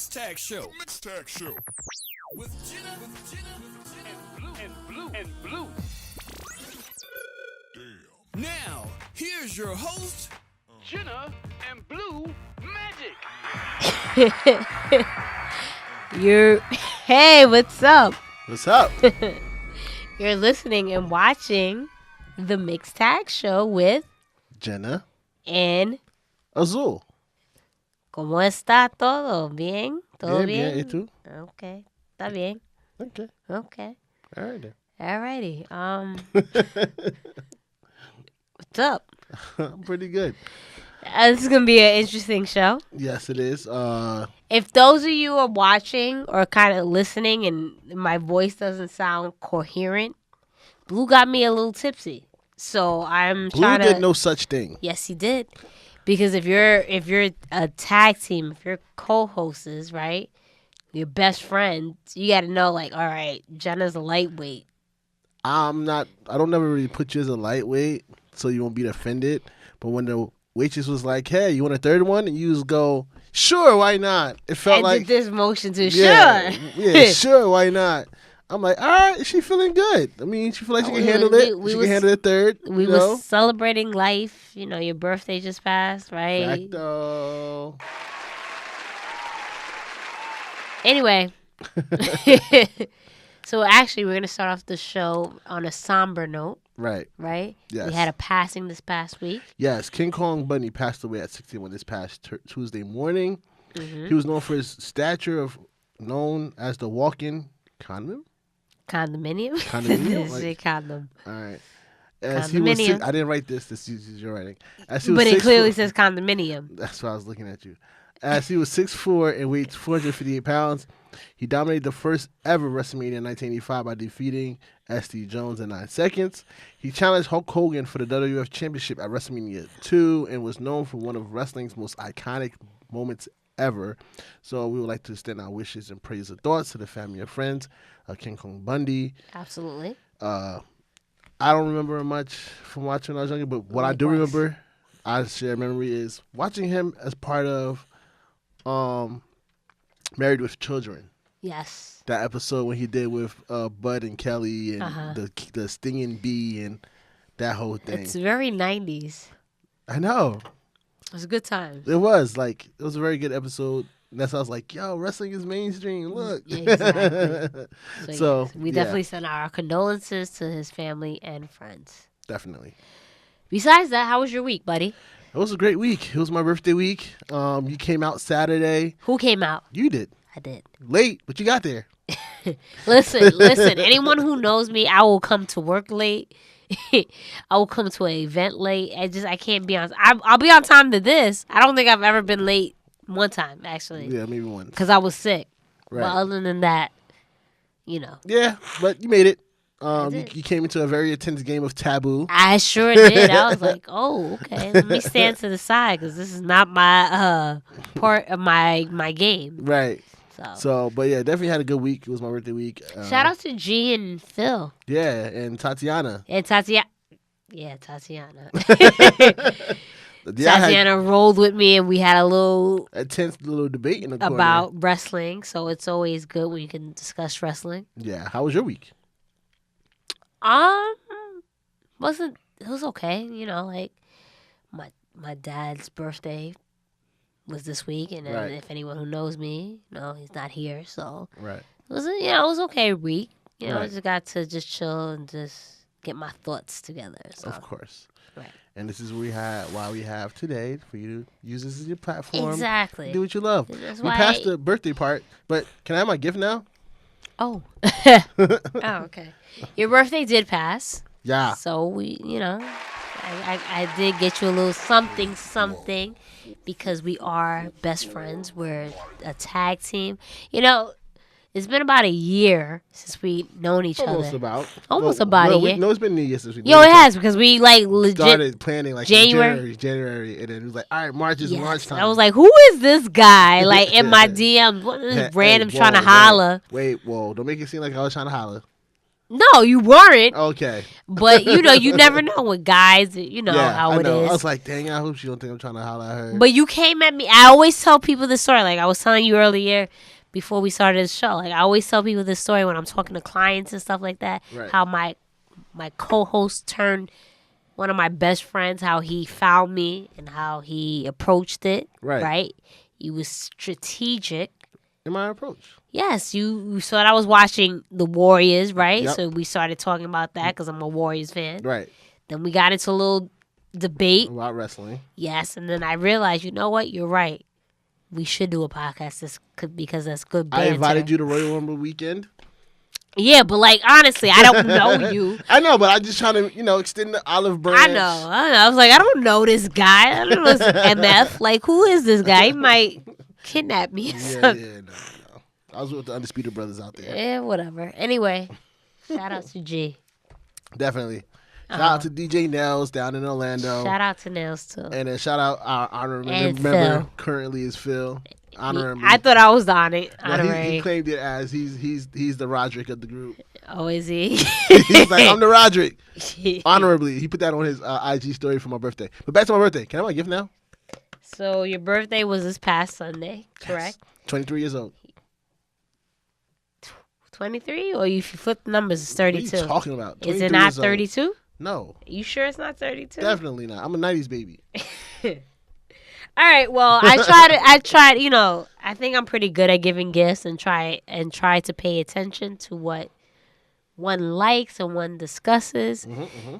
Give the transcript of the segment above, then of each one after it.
Mixed Tag Show. With Jenna and Blue. Damn. Now, here's your host, Jenna and Blue Magic. Hey, what's up? What's up? You're listening and watching the Mixed Tag Show with Jenna and Azul. ¿Cómo está todo? ¿Bien? ¿Todo bien? Bien, ¿y tú? Okay. Está bien. Okay. Okay. All right then. Alrighty. What's up? I'm pretty good. This is going to be an interesting show. Yes, it is. If those of you are watching or kind of listening and my voice doesn't sound coherent, Blue got me a little tipsy. So I'm Blue trying to... Blue did no such thing. Yes, he did. Because if you're a tag team, if you're co-hosts, right, your best friend, you got to know, like, all right, Jenna's a lightweight. I don't never really put you as a lightweight, so you won't be offended. But when the waitress was like, hey, you want a third one? And you just go, sure, why not? It felt I like... did this motion to sure. Yeah, sure, why not? I'm like, all right, she feeling good. I mean, she feel like she can handle it. She can handle it third. We was celebrating life. You know, your birthday just passed, right? Facto. Anyway. So actually, we're going to start off the show on a somber note. Right. Right? Yes. We had a passing this past week. Yes, King Kong Bundy passed away at 61 this past Tuesday morning. Mm-hmm. He was known for his stature known as the walk-in condom. Condominium? Condominium? Say condom. All right. Condominium. I didn't write this. This is your writing. But it clearly says condominium. That's why I was looking at you. As he was 6'4" and weighed 458 pounds, he dominated the first ever WrestleMania in 1985 by defeating S.D. Jones in 9 seconds. He challenged Hulk Hogan for the WWF Championship at WrestleMania 2 and was known for one of wrestling's most iconic moments ever. So we would like to extend our wishes and praise and thoughts to the family and friends of King Kong Bundy. Absolutely. I don't remember much from watching when I was younger, but what I do remember, I share memory, is watching him as part of Married with Children. Yes. That episode when he did with Bud and Kelly and the stinging bee and that whole thing. It's very 90s. I know. It was a good time. It was a very good episode. And that's why I was like, yo, wrestling is mainstream. Look. Yeah, exactly. So yes, we yeah. definitely send our condolences to his family and friends. Definitely. Besides that, how was your week, buddy? It was a great week. It was my birthday week. You came out Saturday. Who came out? You did. I did. Late, but you got there. Listen. Anyone who knows me, I will come to work late. I will come to an event late. I can't be on. I'll be on time to this. I don't think I've ever been late one time, actually. Yeah, maybe once. Because I was sick. Right. But other than that, you know. Yeah, but you made it. You came into a very intense game of Taboo. I sure did. I was like, oh, okay. Let me stand to the side because this is not my part of my game. Right. So, but yeah, definitely had a good week. It was my birthday week. Shout out to G and Phil. Yeah, and Tatiana. Yeah, Tatiana. Tatiana rolled with me, and we had a tense little debate in the corner about wrestling. So it's always good when you can discuss wrestling. Yeah. How was your week? It was okay. You know, like my dad's birthday was this week, and right. If anyone who knows me, he's not here, so right. It was okay week. I right. just got to just chill and just get my thoughts together. So. Of course. Right. And this is why we have today for you to use this as your platform. Exactly. Do what you love. We passed the birthday part, but can I have my gift now? Oh. Oh, okay. Your birthday did pass. Yeah. So I did get you a little something because we are best friends. We're a tag team. It's been about a year since we known each other. Almost about a year. No, it's been a year since we. It has because we legit started planning January, and then it was like, all right, March is launch time. I was like, who is this guy? Like in my DM, what is this random trying to holler? Wait, whoa! Don't make it seem like I was trying to holler. No, you weren't. Okay. But, you never know with guys. You know how it is. I was like, dang, I hope she don't think I'm trying to holler at her. But you came at me. I always tell people this story. Like I was telling you earlier before we started the show. Like I always tell people this story when I'm talking to clients and stuff like that. Right. How my co-host turned one of my best friends, how he found me and how he approached it. Right? He was strategic. In my approach. Yes, you saw that I was watching the Warriors, right? Yep. So we started talking about that because I'm a Warriors fan. Right. Then we got into a little debate. About wrestling. Yes, and then I realized, you know what? You're right. We should do a podcast because that's good banter. I invited you to Royal Rumble weekend. Yeah, but like honestly, I don't know you. I know, but I'm just trying to, extend the olive branch. I know. I was like, I don't know this guy. I don't know this MF. Like, who is this guy? He might kidnap me. No. I was with the Undisputed Brothers out there. Yeah, whatever. Anyway, shout out to G. Definitely. Shout out to DJ Nels down in Orlando. Shout out to Nels too. And then shout out our honorary And member. Phil. Currently is Phil. Honorary. I thought I was on it. No, he claimed it as he's the Roderick of the group. Oh, is he? He's like, I'm the Roderick. Honorably. He put that on his IG story for my birthday. But back to my birthday. Can I have my gift now? So your birthday was this past Sunday, correct? Yes. 23 years old. 23? Or if you flip the numbers, it's 32. What are you talking about? Is it not 32? No. You sure it's not 32? Definitely not. I'm a 90s baby. All right. Well, I tried. I think I'm pretty good at giving gifts and try to pay attention to what one likes and one discusses. Mm-hmm.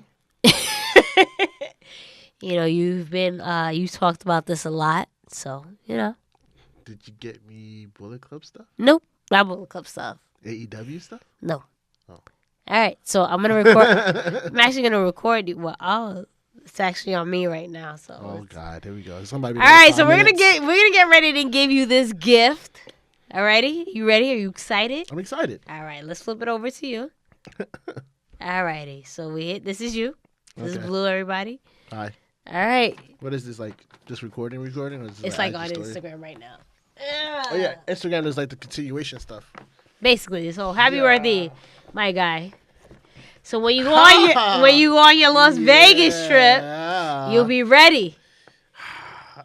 You talked about this a lot, so Did you get me Bullet Club stuff? Nope, not Bullet Club stuff. AEW stuff? No. Oh. All right, so I'm gonna record. I'm actually gonna record you. Well, it's actually on me right now. So. Oh God, here we go. Somebody. All right, so we're gonna get ready to give you this gift. Alrighty, you ready? Are you excited? I'm excited. All right, let's flip it over to you. Alrighty, so this is you. This is Blue, everybody. Hi. All right. What is this, like, just recording? Or is this It's like on story? Instagram right now. Oh yeah, Instagram is like the continuation stuff. Basically, so happy birthday, my guy. So when you go on your Las Vegas trip, you'll be ready.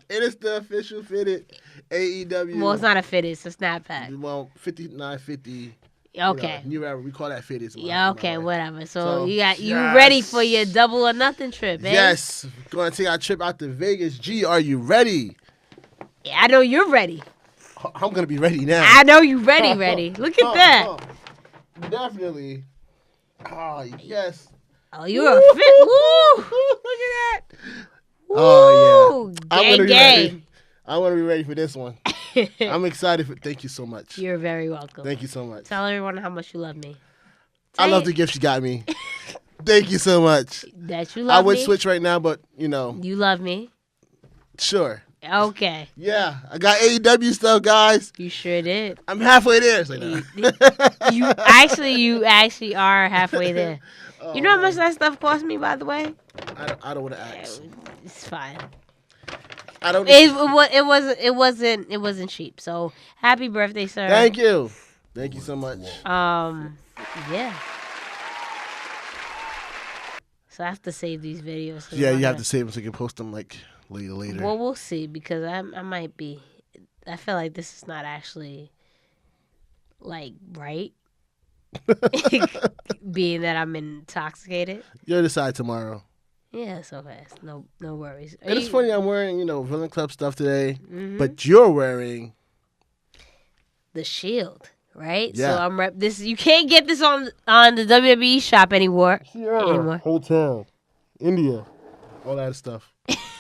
It is the official fitted AEW. Well, it's not a fit, it's a snapback. Well, 5950. Okay. New era, we call that fitted. Yeah, okay, whatever. So you ready for your double or nothing trip, eh? Yes. Going to take our trip out to Vegas. G, are you ready? Yeah, I know you're ready. I'm going to be ready now. I know you're ready. Look at that. Definitely. Oh, yes. Oh, you're a fit. Woo! Look at that. Woo! Oh, yeah. Gang. I want to be ready for this one. I'm excited. Thank you so much. You're very welcome. Thank you so much. Tell everyone how much you love me. I love the gift you got me. Thank you so much. That you love me. I would switch right now, but, You love me. Sure. Okay. Yeah. I got AEW stuff, guys. You sure did. I'm halfway there. It's like, You actually are halfway there. You know how much that stuff cost me, by the way? I don't want to ask. It's fine. I don't. It wasn't cheap. So happy birthday, sir. Thank you so much. Yeah. So I have to save these videos. Yeah, you have to save them so you can post them like later. Well, we'll see because I might be. I feel like this is not actually like right. Being that I'm intoxicated. You'll decide tomorrow. Yeah, so fast. No worries. It's funny. I'm wearing Villain Club stuff today, but you're wearing the Shield, right? Yeah. So I'm this. You can't get this on the WWE shop anymore. Hotel, India, all that stuff.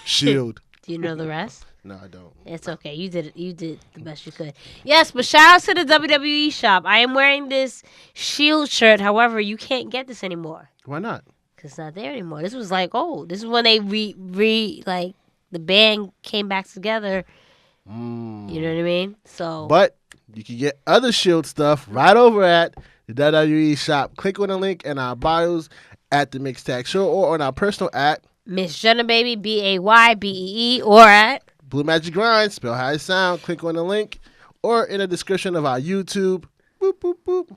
Shield. Do you know the rest? No, I don't. It's okay. You did the best you could. Yes, but shout out to the WWE shop. I am wearing this Shield shirt. However, you can't get this anymore. Why not? Because it's not there anymore. This was like, this is when they the band came back together. You know what I mean? So, but you can get other Shield stuff right over at the WWE shop. Click on the link in our bios at the Mixed Tag Show or on our personal at Miss Jenna Baby BAYBEE or at Blue Magic Grind. Spell how it sound. Click on the link or in the description of our YouTube. Boop boop boop.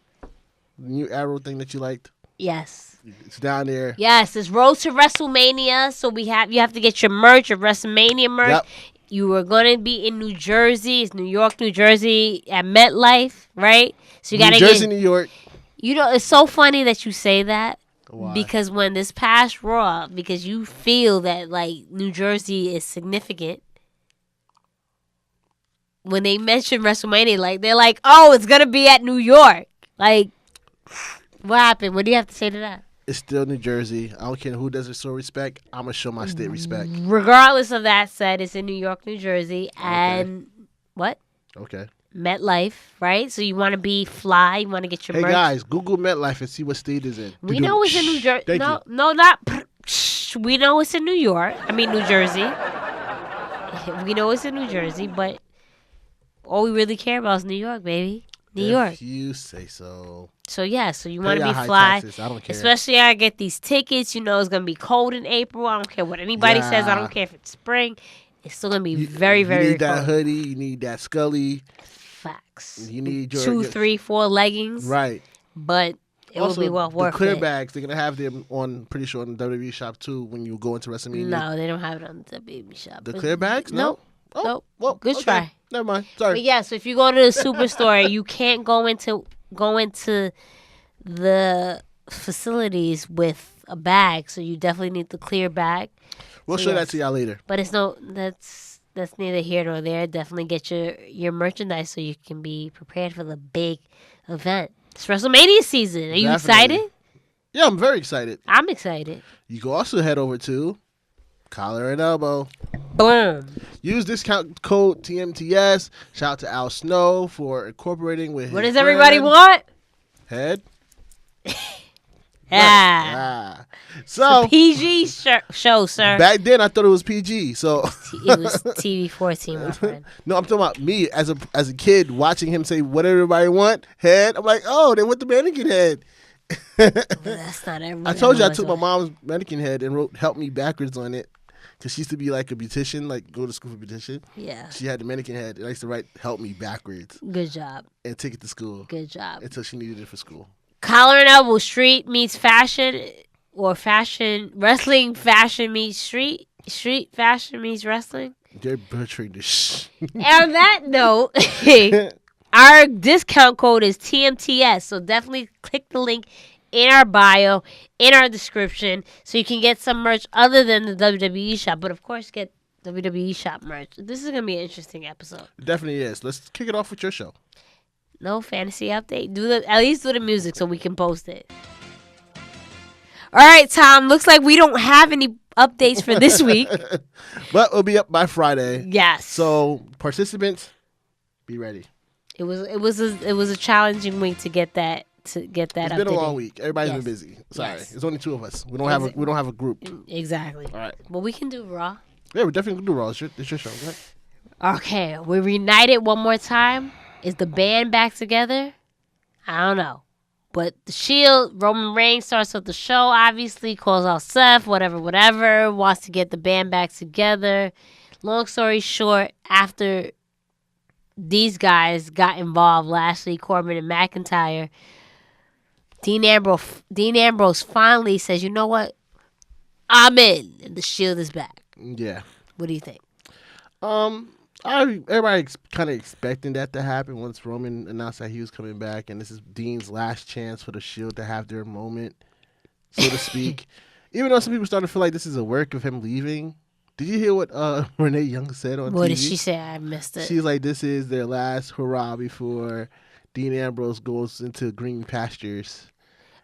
The new arrow thing that you liked. Yes. It's down there. Yes, it's Road to WrestleMania. So you have to get your merch, your WrestleMania merch. Yep. You are gonna be in New Jersey. It's New York, New Jersey at MetLife, right? So you gotta New Jersey, New York. You know, it's so funny that you say that. Why? Because when this past Raw, because you feel that like New Jersey is significant. When they mention WrestleMania, like they're like, oh, it's gonna be at New York. Like, what happened? What do you have to say to that? It's still New Jersey. I don't care who doesn't show respect. I'm going to show my state respect. Regardless of that said, it's in New York, New Jersey. And what? Okay. MetLife, right? So you want to be fly. You want to get your merch. Hey, guys, Google MetLife and see what state it's in. We know it's in New Jersey. Thank No, you. no, not. We know it's in New York. I mean, New Jersey. We know it's in New Jersey, but all we really care about is New York, baby. New York. If you say so. So yeah, so you want to Pay be our high fly. taxes. I don't care. Especially I get these tickets. You know it's gonna be cold in April. I don't care what anybody says. I don't care if it's spring. It's still gonna be very, very You need cold. that hoodie. You need that Scully. Facts. You need your 2, 3, 4 leggings. Right. But it also, will be well worth the clear it. bags, they're gonna have them on. Pretty sure on the WWE shop too when you go into WrestleMania. No, they don't have it on the WWE shop. The clear bags? No. Nope. Oh, Nope. well, Good okay. try. Never mind. Sorry. But yeah, so if you go to the superstore, you can't go into the facilities with a bag, so you definitely need the clear bag. We'll show that to y'all later. But that's neither here nor there. Definitely get your merchandise so you can be prepared for the big event. It's WrestleMania season. Are you excited? Yeah, I'm very excited. I'm excited. You can also head over to Collar and Elbow. Boom. Use discount code TMTS. Shout out to Al Snow for incorporating with What his does everybody friend. Want? Head. Yeah. So PG show, sir. back then I thought it was PG. So It was TV 14, my friend. no, I'm talking about me as a kid watching him say what everybody want head. I'm like, oh, they want the mannequin head. That's not everybody. I told you I took my mom's mannequin head and wrote "help me" backwards on it because she used to be like a beautician, like go to school for beautician. Yeah. She had the mannequin head, and I used to write "help me" backwards Good job. and take it to school Good job. until she needed it for school. Collar and Elbow, street meets fashion, or fashion wrestling. Fashion meets street. Street fashion meets wrestling. They're butchering the shh. And on that note, our discount code is TMTS. So definitely click the link in our bio, in our description, so you can get some merch other than the WWE shop. But of course, get WWE shop merch. This is gonna be an interesting episode. It definitely is. Let's kick it off with your show. No fantasy update. At least do the music so we can post it. All right, Tom. Looks like we don't have any updates for this week. But we'll be up by Friday. Yes. So participants, be ready. It was a challenging week to get that It's been a long week. Everybody's been busy. Sorry, There's only 2 of us. We don't have a group. Exactly. All right. Well, we can do Raw. Yeah, we're definitely gonna do Raw. It's your show, right? Okay, we're reunited one more time. Is the band back together? I don't know. But the Shield, Roman Reigns starts with the show, obviously, calls out Seth, whatever, wants to get the band back together. Long story short, after these guys got involved, Lashley, Corbin, and McIntyre, Dean Ambrose finally says, you know what? I'm in. And the Shield is back. Yeah. What do you think? Everybody kind of expecting that to happen once Roman announced that he was coming back, and this is Dean's last chance for the Shield to have their moment, so to speak. Even though some people started to feel like this is a work of him leaving. Did you hear what Renee Young said on TV? What did she say? I missed it. She's like, this is their last hurrah before Dean Ambrose goes into green pastures.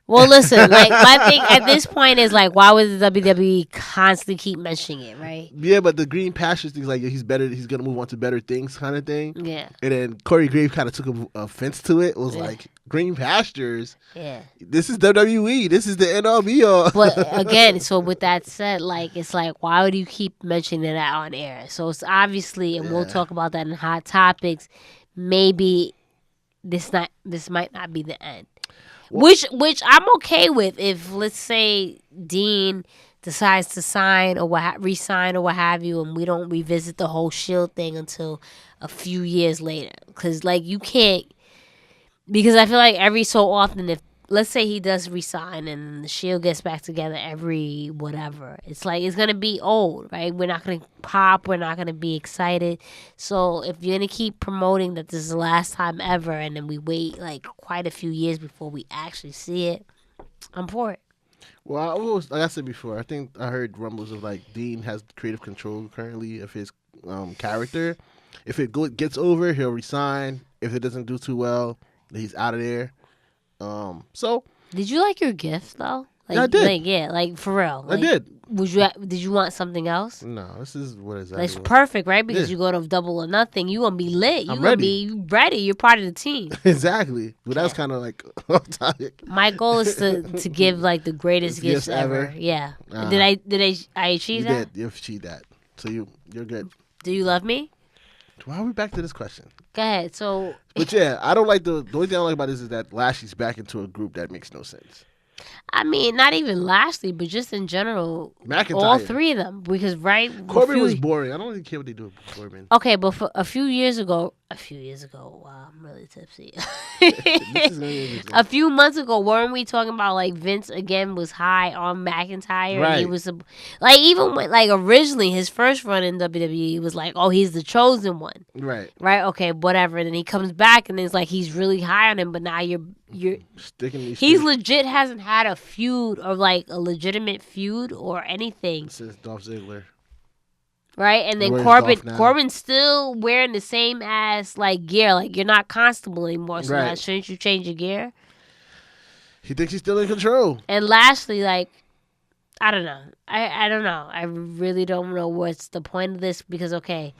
Well, listen, like my thing at this point is like, why would the WWE constantly keep mentioning it, right? Yeah, but the green pastures thing's like he's better. He's gonna move on to better things, kind of thing. Yeah. And then Corey Graves kind of took offense to it. It was like green pastures. Yeah. This is WWE. This is the NLB. But again, so with that said, like it's like, why would you keep mentioning that on air? So it's obviously, and we'll talk about that in Hot Topics. Maybe this might not be the end. Which I'm okay with if, let's say, Dean decides to sign or resign or what have you, and we don't revisit the whole Shield thing until a few years later. Because, like, you can't... Because I feel like every so often, if, let's say he does resign and the Shield gets back together every whatever. It's like it's gonna be old, right? We're not gonna pop. We're not gonna be excited. So if you're gonna keep promoting that this is the last time ever, and then we wait like quite a few years before we actually see it, I'm for it. Well, I always, like I said before, I think I heard rumbles of like Dean has creative control currently of his character. If it gets over, he'll resign. If it doesn't do too well, he's out of there. So did you like your gift though? Like, yeah, I did. Like for real. Like, I did. Did you want something else? No, this is what is that? It's perfect, right? Because you go to Double or Nothing. You gonna be lit. You gonna be ready. You're part of the team. Exactly. But that was kind of like off topic. My goal is to give like the greatest gifts ever. Yeah. Did I achieve that? You achieved that. So you're good. Do you love me? Why are we back to this question? Go ahead. So. But yeah, I don't like the only thing I don't like about this is that Lashley's back into a group that makes no sense. I mean, not even Lashley, but just in general, McIntyre. all three of them. Because Corbin was boring. I don't really care what they do with Corbin. Okay, but for a few years ago, wow, I'm really tipsy. A few months ago, weren't we talking about like Vince again was high on McIntyre? Right. And he was like even when like originally his first run in WWE was like, oh, he's the chosen one. Right. Right. Okay. Whatever. And then he comes back and it's like he's really high on him, but now you're sticking these. He's legit hasn't had a feud or like a legitimate feud or anything since Dolph Ziggler. Right, and then Corbin's still wearing the same ass like gear. Like you're not Constable anymore, so now shouldn't you change your gear? He thinks he's still in control. And lastly, like I don't know. I don't know. I really don't know what's the point of this because okay,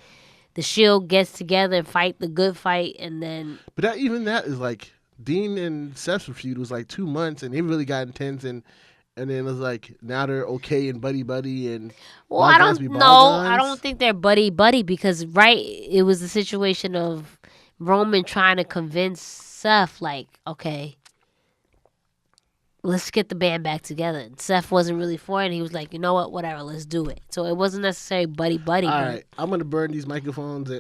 the Shield gets together and fight the good fight, and then. But that is like Dean and Seth's feud was like 2 months, and they really got intense and. And then it was like now they're okay and buddy and. Well, I don't know. I don't think they're buddy because it was the situation of Roman trying to convince Seth like, okay, let's get the band back together. And Seth wasn't really for it. And he was like, you know what, whatever, let's do it. So it wasn't necessarily buddy. All right, I'm gonna burn these microphones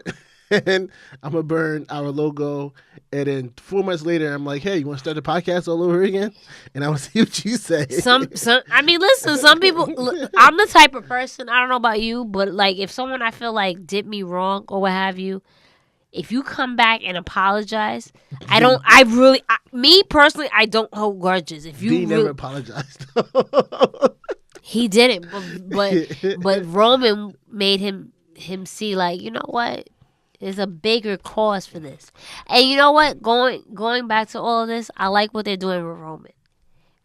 and I'm gonna burn our logo. And then 4 months later, I'm like, hey, you want to start the podcast all over again? And I will see what you say. I mean, listen, some people, I'm the type of person, I don't know about you, but like if someone I feel like did me wrong or what have you, if you come back and apologize, me personally, I don't hold grudges. If you Dean never apologized. He didn't, but Roman made him see like, you know what? There's a bigger cause for this. And you know what? Going back to all of this, I like what they're doing with Roman.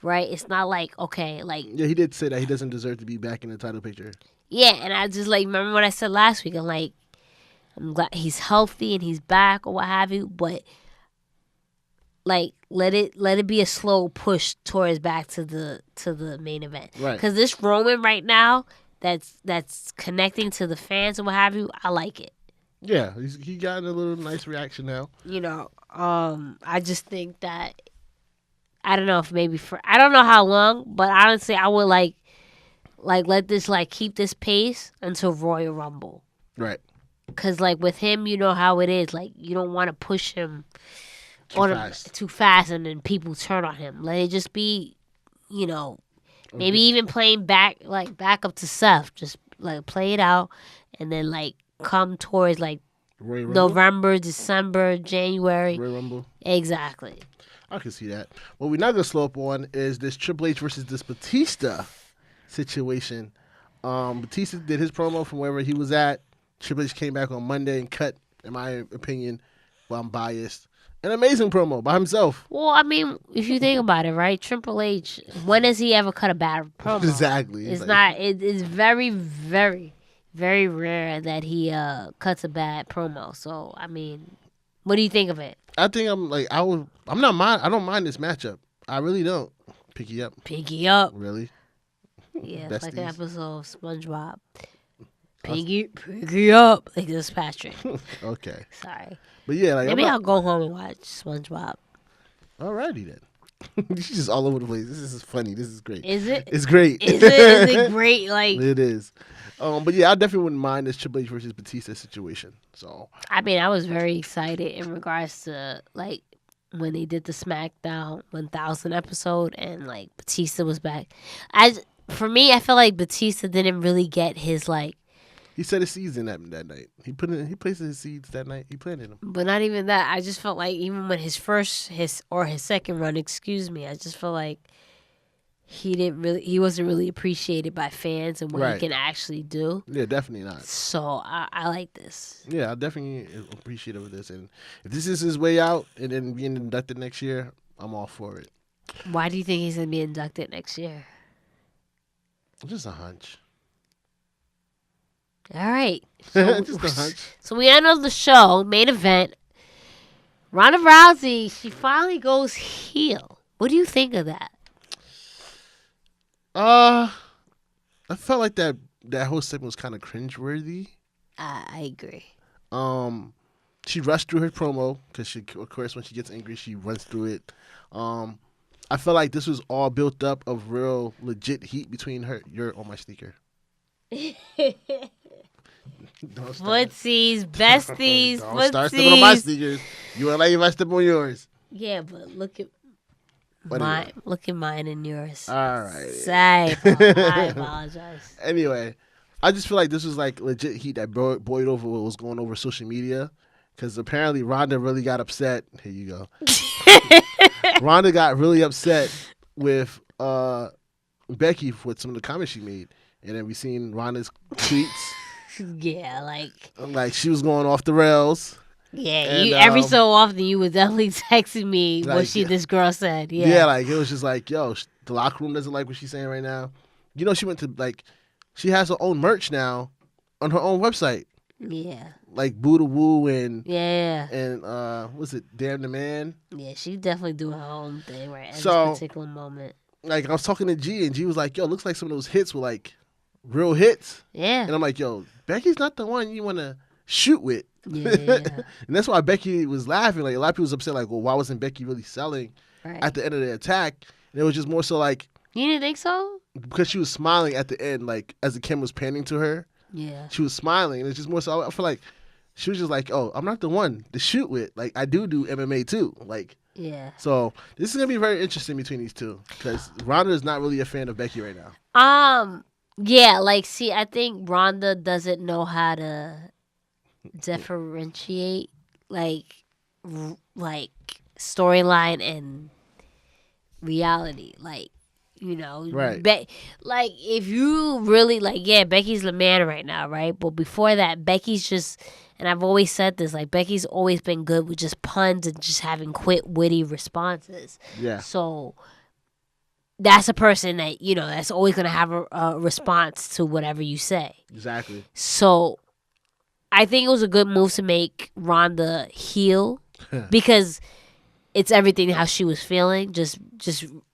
Right? It's not like, okay, like... Yeah, he did say that he doesn't deserve to be back in the title picture. Yeah, and I just, like, remember what I said last week? I'm glad he's healthy and he's back or what have you, but, like, let it be a slow push towards back to the main event. Right. Because this Roman right now that's connecting to the fans and what have you, I like it. Yeah, he got a little nice reaction now. You know, I just think that I don't know if maybe I don't know how long, but honestly, I would like let this keep this pace until Royal Rumble. Right. Because like with him, you know how it is. Like you don't want to push him too fast, and then people turn on him. Let it just be, you know, maybe even playing back up to Seth. Just like play it out, and then like. Come towards like November, December, January. Royal Rumble. Exactly. I can see that. What we're not going to slow up on is this Triple H versus this Batista situation. Batista did his promo from wherever he was at. Triple H came back on Monday and cut, in my opinion, well, I'm biased, an amazing promo by himself. Well, I mean, if you think about it, right? Triple H, when has he ever cut a bad promo? Exactly. It's very, very... very rare that he cuts a bad promo. So, I mean, what do you think of it? I think I don't mind this matchup. I really don't. Pinky up. Pinky up. Really? Yeah, it's like an episode of SpongeBob. Pinky up. Like this, Patrick. Okay. Sorry. But yeah, like maybe I'll go home and watch SpongeBob. Alrighty then. She's just all over the place. This is funny. This is great. Is it? It's great. Is it great? Like it is. But yeah, I definitely wouldn't mind this Triple H versus Batista situation. So I mean, I was very excited in regards to like when they did the SmackDown 1000 episode and like Batista was back. For me, I feel like Batista didn't really get his like. He set his seeds in that night. He placed his seeds that night. He planted them. But not even that. I just felt like even when his second run, excuse me, I just felt like he wasn't really appreciated by fans and what he can actually do. Yeah, definitely not. So I like this. Yeah, I definitely appreciative of this. And if this is his way out and then being inducted next year, I'm all for it. Why do you think he's going to be inducted next year? Just a hunch. All right. So, just a hunch. So we end of the show, main event. Ronda Rousey, she finally goes heel. What do you think of that? I felt like that whole segment was kind of cringeworthy. I agree. She rushed through her promo because of course, when she gets angry, she runs through it. I felt like this was all built up of real legit heat between her. You're on my sneaker. Footsies, besties, Don't start stepping on my sneakers. You ain't like if I step on yours. Yeah, but look at mine. Look at mine and yours. All right. Sorry, I apologize. Anyway, I just feel like this was like legit heat that boiled over what was going over social media. Because apparently Ronda really got upset. Here you go. Ronda got really upset with Becky with some of the comments she made. And then we seen Ronda's tweets. Yeah, like she was going off the rails. Yeah, and, every so often you would definitely texting me what this girl said. Yeah. Yeah, like it was just like, yo, the locker room doesn't like what she's saying right now. You know, she went to she has her own merch now on her own website. Yeah. Like Boo the Woo and what's it, Damn the Man? Yeah, she definitely do her own thing right at this particular moment. Like I was talking to G and G was like, yo, looks like some of those hits were like real hits. Yeah. And I'm like, yo, Becky's not the one you want to shoot with. Yeah. And that's why Becky was laughing. Like a lot of people was upset, like, well, why wasn't Becky really selling at the end of the attack? And it was just more so like, you didn't think so? Because she was smiling at the end, like as the camera was panning to her. Yeah. She was smiling, and it's just more so. I feel like she was just like, oh, I'm not the one to shoot with. Like I do MMA too. Like. Yeah. So this is gonna be very interesting between these two because Ronda is not really a fan of Becky right now. Yeah, see, I think Ronda doesn't know how to differentiate like storyline and reality. Like, you know, right? If you really Becky's the man right now, right? But before that, Becky's just. And I've always said this, Becky's always been good with just puns and just having quick, witty responses. Yeah. So that's a person that, that's always going to have a response to whatever you say. Exactly. So I think it was a good move to make Ronda heel because it's everything how she was feeling. Just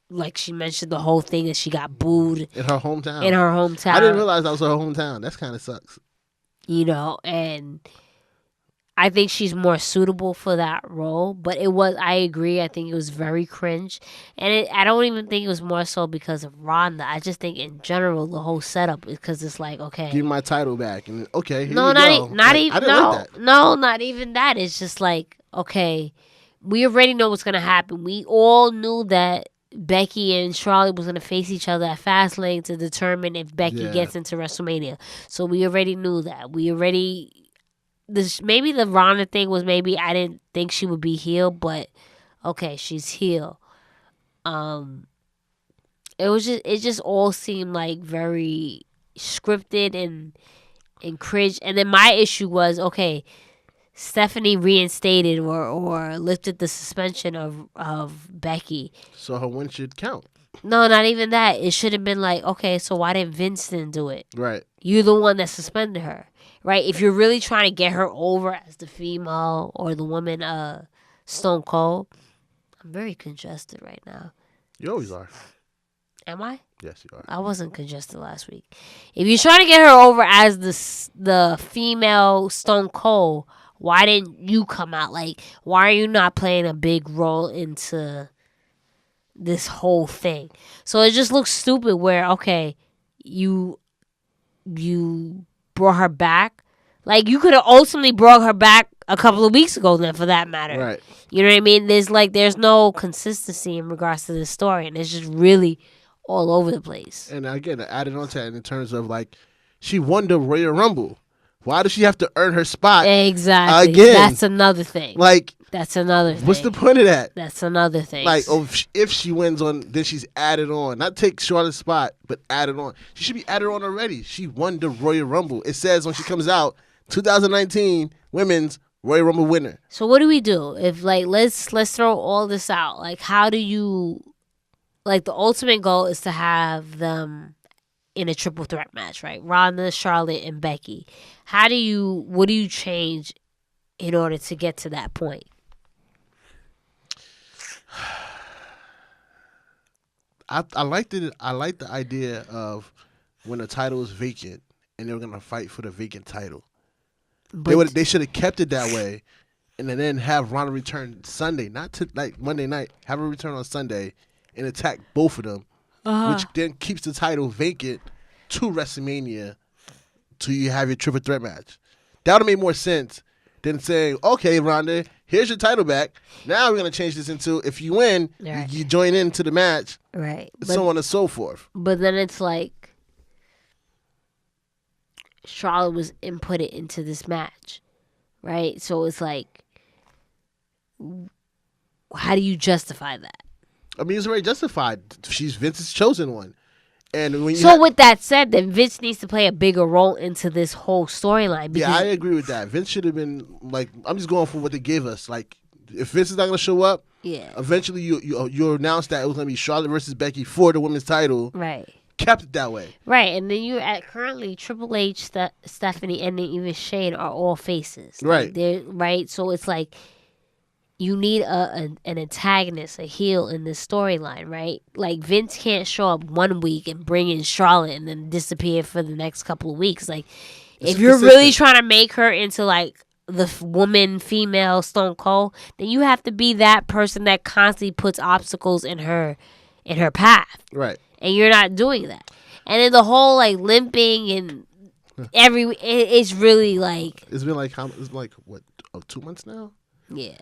like she mentioned the whole thing that she got booed. In her hometown. I didn't realize that was her hometown. That kind of sucks. And I think she's more suitable for that role, but I agree, I think it was very cringe. And I don't even think it was more so because of Ronda. I just think in general, the whole setup is because it's like, okay. Give my title back. And okay, here no, you not, go. not even, no, like that. No, not even that. It's just like, okay, we already know what's going to happen. We all knew that Becky and Charlotte was going to face each other at Fastlane to determine if Becky gets into WrestleMania. So we already knew that. Maybe the Ronda thing was maybe I didn't think she would be heel, but okay, she's heel. It just all seemed like very scripted and cringe. And then my issue was, okay, Stephanie reinstated or lifted the suspension of Becky. So her win should count. No, not even that. It should have been like, okay, so why didn't Vincent do it? Right. You're the one that suspended her. Right? If you're really trying to get her over as the female or the woman Stone Cold. I'm very congested right now. You always are. Am I? Yes, you are. I wasn't congested last week. If you're trying to get her over as the female Stone Cold, why didn't you come out? Why are you not playing a big role into this whole thing? So it just looks stupid where, okay, you brought her back, Like, you could have ultimately brought her back a couple of weeks ago then, for that matter. Right. You know what I mean? There's no consistency in regards to this story, and it's just really all over the place. And again, added on to that in terms of, like, she won the Royal Rumble. Why does she have to earn her spot? Exactly. Again. That's another thing. Like, that's another thing. What's the point of that? That's another thing. Like, if she wins on, then she's added on. Not take Charlotte's spot, but added on. She should be added on already. She won the Royal Rumble. It says when she comes out, 2019 Women's Royal Rumble winner. So what do we do? If, like, let's throw all this out. Like, how do you, like, the ultimate goal is to have them in a triple threat match, right? Ronda, Charlotte, and Becky. What do you change in order to get to that point? I like the idea of when the title is vacant and they're gonna fight for the vacant title. They should have kept it that way, and then have Ronda return Sunday, not to like Monday night. Have her return on Sunday and attack both of them, which then keeps the title vacant to WrestleMania, till you have your triple threat match. That would have made more sense than saying, "Okay, Ronda, here's your title back. Now we're gonna change this into if you win, you join into the match, right? So on and so forth." But then it's like Charlotte was inputted into this match, right? So it's like, how do you justify that? I mean, it's already justified. She's Vince's chosen one. And when with that said, then Vince needs to play a bigger role into this whole storyline. Yeah, I agree with that. Vince should have been like, I'm just going for what they gave us. Like, if Vince is not going to show up, eventually you announced that it was going to be Charlotte versus Becky for the women's title. Right. Kept it that way. Right, and then you're at currently Triple H, Stephanie, and then even Shane are all faces. Right. Like, they're right. So it's like, you need an antagonist, a heel in this storyline, right? Like, Vince can't show up one week and bring in Charlotte and then disappear for the next couple of weeks. Like, if you're really trying to make her into, like, the female Stone Cold, then you have to be that person that constantly puts obstacles in her path. Right. And you're not doing that. And then the whole, like, limping and it's really, like... It's been, like, what, 2 months now? Yeah.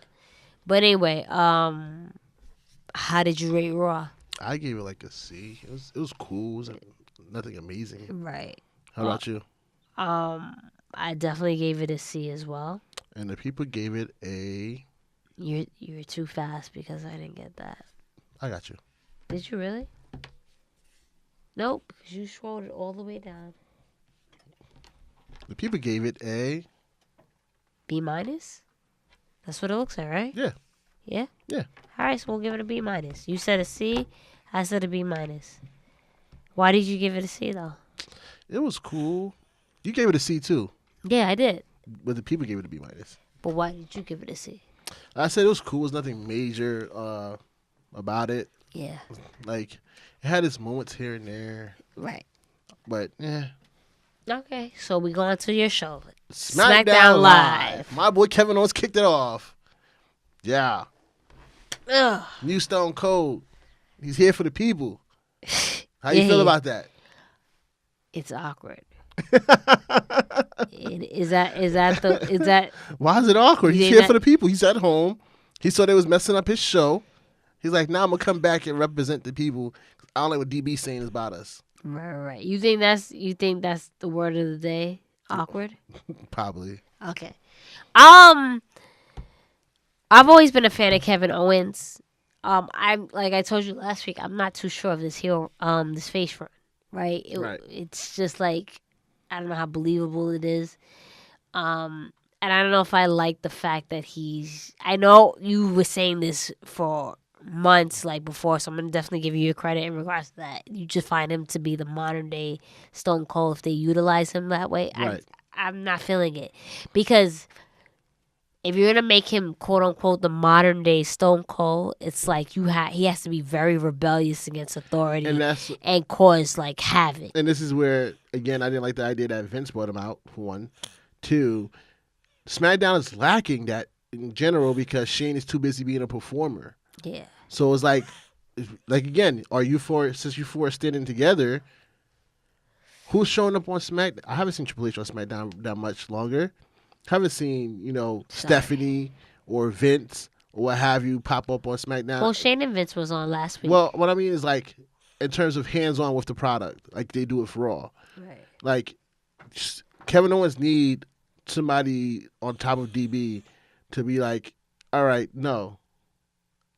But anyway, how did you rate Raw? I gave it like a C. It was cool. It was nothing amazing. Right. How about you? I definitely gave it a C as well. And the people gave it a... You were too fast because I didn't get that. I got you. Did you really? Nope, because you scrolled it all the way down. The people gave it a... B-? That's what it looks like, right? Yeah. Yeah? Yeah. All right, so we'll give it a B-. You said a C. I said a B-. Why did you give it a C, though? It was cool. You gave it a C, too. Yeah, I did. But the people gave it a B-. But why did you give it a C? I said it was cool. There's nothing major about it. Yeah. Like, it had its moments here and there. Right. But, yeah. Okay, so we go on to your show. SmackDown Live. My boy Kevin Owens kicked it off. Yeah. Ugh. New Stone Cold. He's here for the people. How you feel about that? It's awkward. Is that? Why is it awkward? He's here for the people. He's at home. He saw they was messing up his show. He's like, now I'm gonna come back and represent the people. I don't like what DB's saying about us. Right. You think that's the word of the day? Awkward? Probably. Okay. I've always been a fan of Kevin Owens. I'm like I told you last week, I'm not too sure of this this face run. Right? It's just like, I don't know how believable it is. And I don't know if I like the fact that I know you were saying this for months like before, so I'm gonna definitely give you your credit in regards to that. You just find him to be the modern day Stone Cold if they utilize him that way. Right. I'm not feeling it, because if you're gonna make him quote unquote the modern day Stone Cold, it's like he has to be very rebellious against authority and cause like havoc. And this is where, again, I didn't like the idea that Vince brought him out, for one. Two, SmackDown is lacking that in general because Shane is too busy being a performer. Yeah. So it's like again, since you four are standing together, Who's showing up on SmackDown? I haven't seen Triple H on SmackDown that much longer. Haven't seen, Stephanie or Vince or what have you pop up on SmackDown. Well, Shane and Vince was on last week. Well, what I mean is like in terms of hands-on with the product, like they do it for Raw. Right. Like Kevin Owens need somebody on top of DB to be like, all right, no,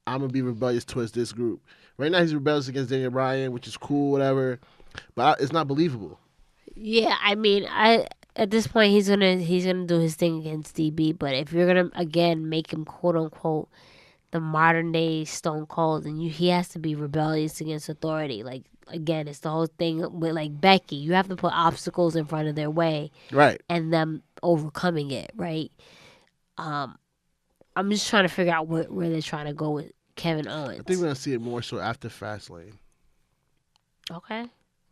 I'm going to be rebellious towards this group. Right now he's rebellious against Daniel Bryan, which is cool, whatever, but it's not believable. Yeah, I mean, at this point he's gonna do his thing against DB, but if you're gonna again make him quote unquote the modern day Stone Cold, then he has to be rebellious against authority. Like again, it's the whole thing with like Becky. You have to put obstacles in front of their way, right, and them overcoming it, right? I'm just trying to figure out where they're trying to go with Kevin Owens. I think we're gonna see it more so after Fastlane. Okay.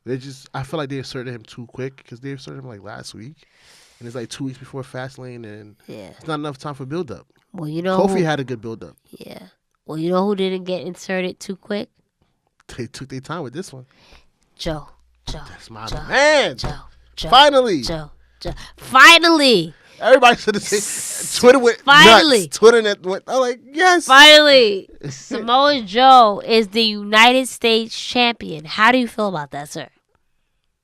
I feel like they inserted him too quick because they inserted him like last week, and it's like 2 weeks before Fastlane, and it's not enough time for build up. Well, Kofi had a good build up. Yeah. Well, you know who didn't get inserted too quick? They took their time with this one. Joe. That's my man. Joe. Finally. Joe. Finally. Everybody should have said Twitter went Finally. nuts. Twitter went. I'm like, yes. Finally, Samoa Joe is the United States champion. How do you feel about that, sir?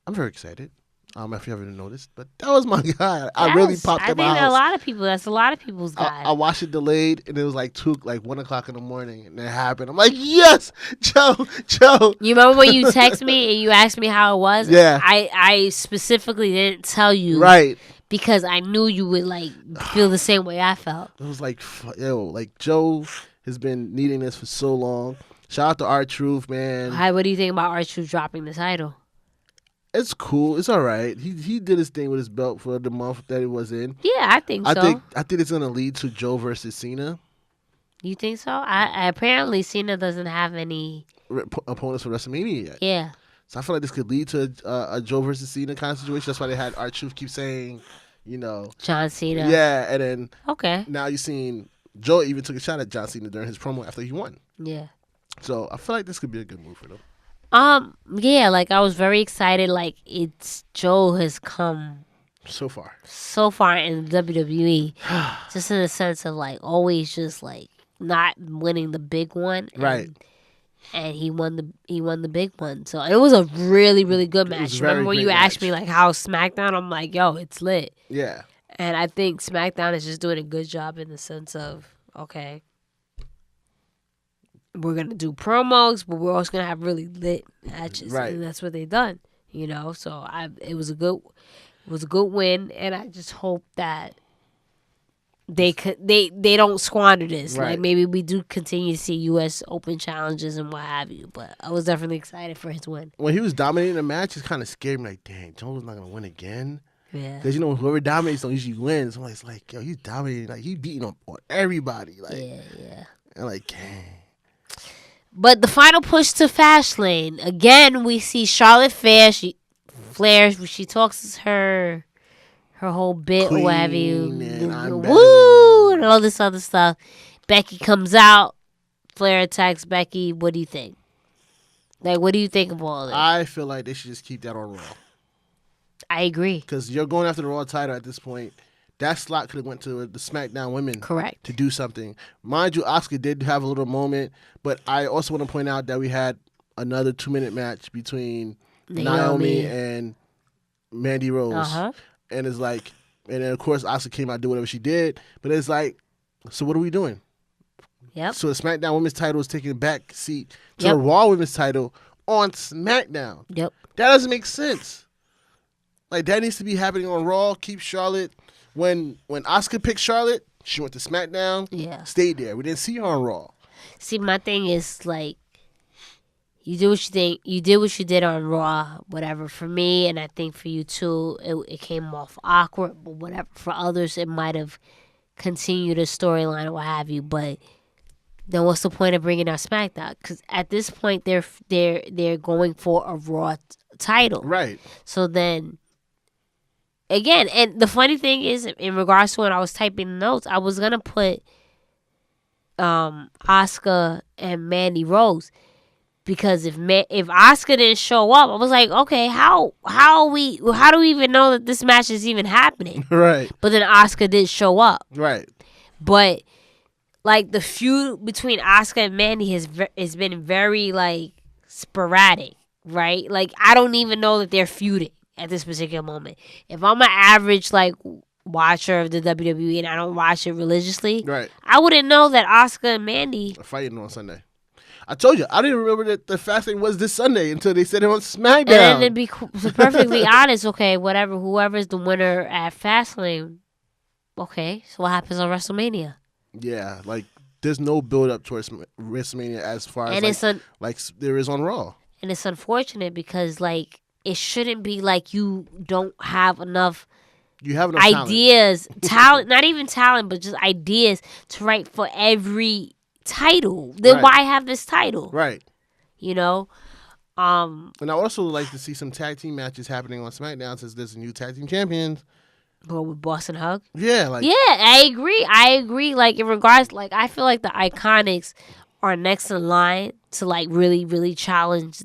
I'm very excited. I don't know if you haven't noticed, but that was my guy. I really popped up my house. I think that's a lot of people's guy. I watched it delayed, and it was like 1 o'clock in the morning, and it happened. I'm like, yes, Joe. You remember when you texted me and you asked me how it was? Yeah. I specifically didn't tell you. Right. Because I knew you would like feel the same way I felt. It was like, Joe has been needing this for so long. Shout out to R-Truth, man. Hi, what do you think about R-Truth dropping the title? It's cool. It's all right. He did his thing with his belt for the month that he was in. Yeah, I think so. I think it's gonna lead to Joe versus Cena. You think so? Apparently Cena doesn't have any opponents for WrestleMania yet. Yeah. So I feel like this could lead to a Joe versus Cena kind of situation. That's why they had R-Truth keep saying, John Cena. Yeah, and then okay. Now you've seen Joe even took a shot at John Cena during his promo after he won. Yeah. So I feel like this could be a good move for them. Yeah, like I was very excited. Like Joe has come so far in WWE, just in the sense of like always just like not winning the big one, right? And he won the big one. So it was a really, really good match. Remember when you asked me like how SmackDown? I'm like, yo, it's lit. Yeah. And I think SmackDown is just doing a good job in the sense of, okay, we're gonna do promos, but we're also gonna have really lit matches. Right. And that's what they've done. So it was a good win, and I just hope that they don't squander this. Right. Like maybe we do continue to see U.S. Open challenges and what have you. But I was definitely excited for his win. When he was dominating the match, it kind of scared me. Like, dang, Jones not gonna win again. Yeah. Because whoever dominates don't usually win. So it's like, yo, he's dominating. Like he's beating on everybody. Like, yeah. And like, dang. But the final push to Fastlane again. We see Charlotte Flair. She talks her whole bit Queen or what have you. Woo! And all this other stuff. Becky comes out. Flair attacks Becky. What do you think? Like, what do you think of all this? I feel like they should just keep that on Raw. I agree. Because you're going after the Raw title at this point. That slot could have went to the SmackDown women. Correct. To do something. Mind you, Asuka did have a little moment, but I also want to point out that we had another 2-minute match between Naomi and Mandy Rose. Uh-huh. And it's like, and then of course Asuka came out and did whatever she did, but it's like, so what are we doing? Yep. So the SmackDown Women's title is taking a back seat to the Raw Women's title on SmackDown. Yep. That doesn't make sense. Like that needs to be happening on Raw. Keep Charlotte. When Asuka picked Charlotte, she went to SmackDown. Yeah. Stayed there. We didn't see her on Raw. See, my thing is like, you did what you think. You did what you did on Raw, whatever. For me, and I think for you too, it came off awkward. But whatever, for others, it might have continued a storyline or what have you. But then, what's the point of bringing out SmackDown? Because at this point, they're going for a Raw title, right? So then, again, and the funny thing is, in regards to when I was typing notes, I was gonna put Asuka and Mandy Rose. Because if Asuka didn't show up, I was like, okay, how do we even know that this match is even happening? Right. But then Asuka did show up. Right. But like the feud between Asuka and Mandy has been very like sporadic, right? Like I don't even know that they're feuding at this particular moment. If I'm an average like watcher of the WWE and I don't watch it religiously, right, I wouldn't know that Asuka and Mandy are fighting on Sunday. I told you, I didn't remember that the Fastlane was this Sunday until they said it on SmackDown. And then to be perfectly honest, okay, whoever's the winner at Fastlane, okay, so what happens on WrestleMania? Yeah, like there's no build up towards WrestleMania as far and as like there is on Raw. And it's unfortunate because like it shouldn't be like you don't have enough. You have enough ideas, talent, not even talent, but just ideas to write for every title. Then why have this title? Right. You know. And I also like to see some tag team matches happening on SmackDown since there's a new tag team champions. Well, with Boss and Hug? Yeah, I agree. Like in regards, like I feel like the Iconics are next in line to like really, really challenge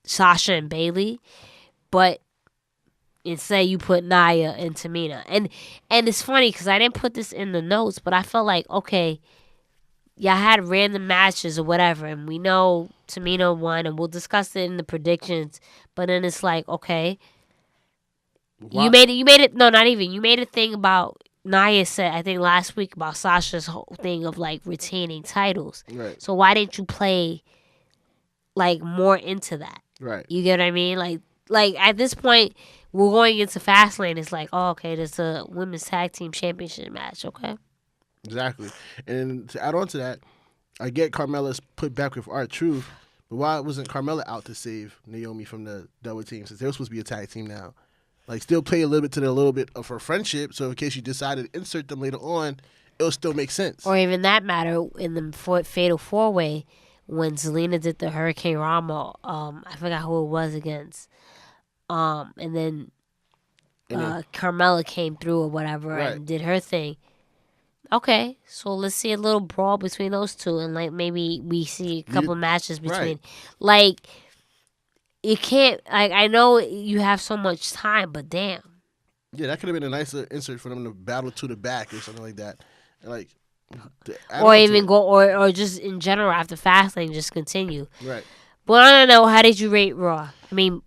Sasha and Bayley, but instead you put Nia and Tamina, and it's funny because I didn't put this in the notes, but I felt like okay, y'all had random matches or whatever, and we know Tamina won, and we'll discuss it in the predictions. But then it's like okay. Wow. You made it. No, not even. You made a thing about Nia said, I think last week, about Sasha's whole thing of like retaining titles. Right. So why didn't you play like more into that? Right. You get what I mean? Like at this point, we're going into Fastlane. It's like, oh, okay, there's a women's tag team championship match. Okay. Exactly. And to add on to that, I get Carmella's put back with R-Truth, but why wasn't Carmella out to save Naomi from the double team since they were supposed to be a tag team now? Like, still play a little bit of her friendship, so in case you decided to insert them later on, it'll still make sense. Or even that matter in the Fatal 4-Way when Zelina did the Hurricane Rama, I forgot who it was against, and then Carmella came through or whatever and did her thing. Okay, so let's see a little brawl between those two, and like maybe we see a couple matches between, like. You can't, like, I know you have so much time, but damn. Yeah, that could have been a nicer insert for them to battle to the back or something like that. And like, or even go, or just in general after Fastlane, just continue. Right. But I don't know, how did you rate Raw? I mean,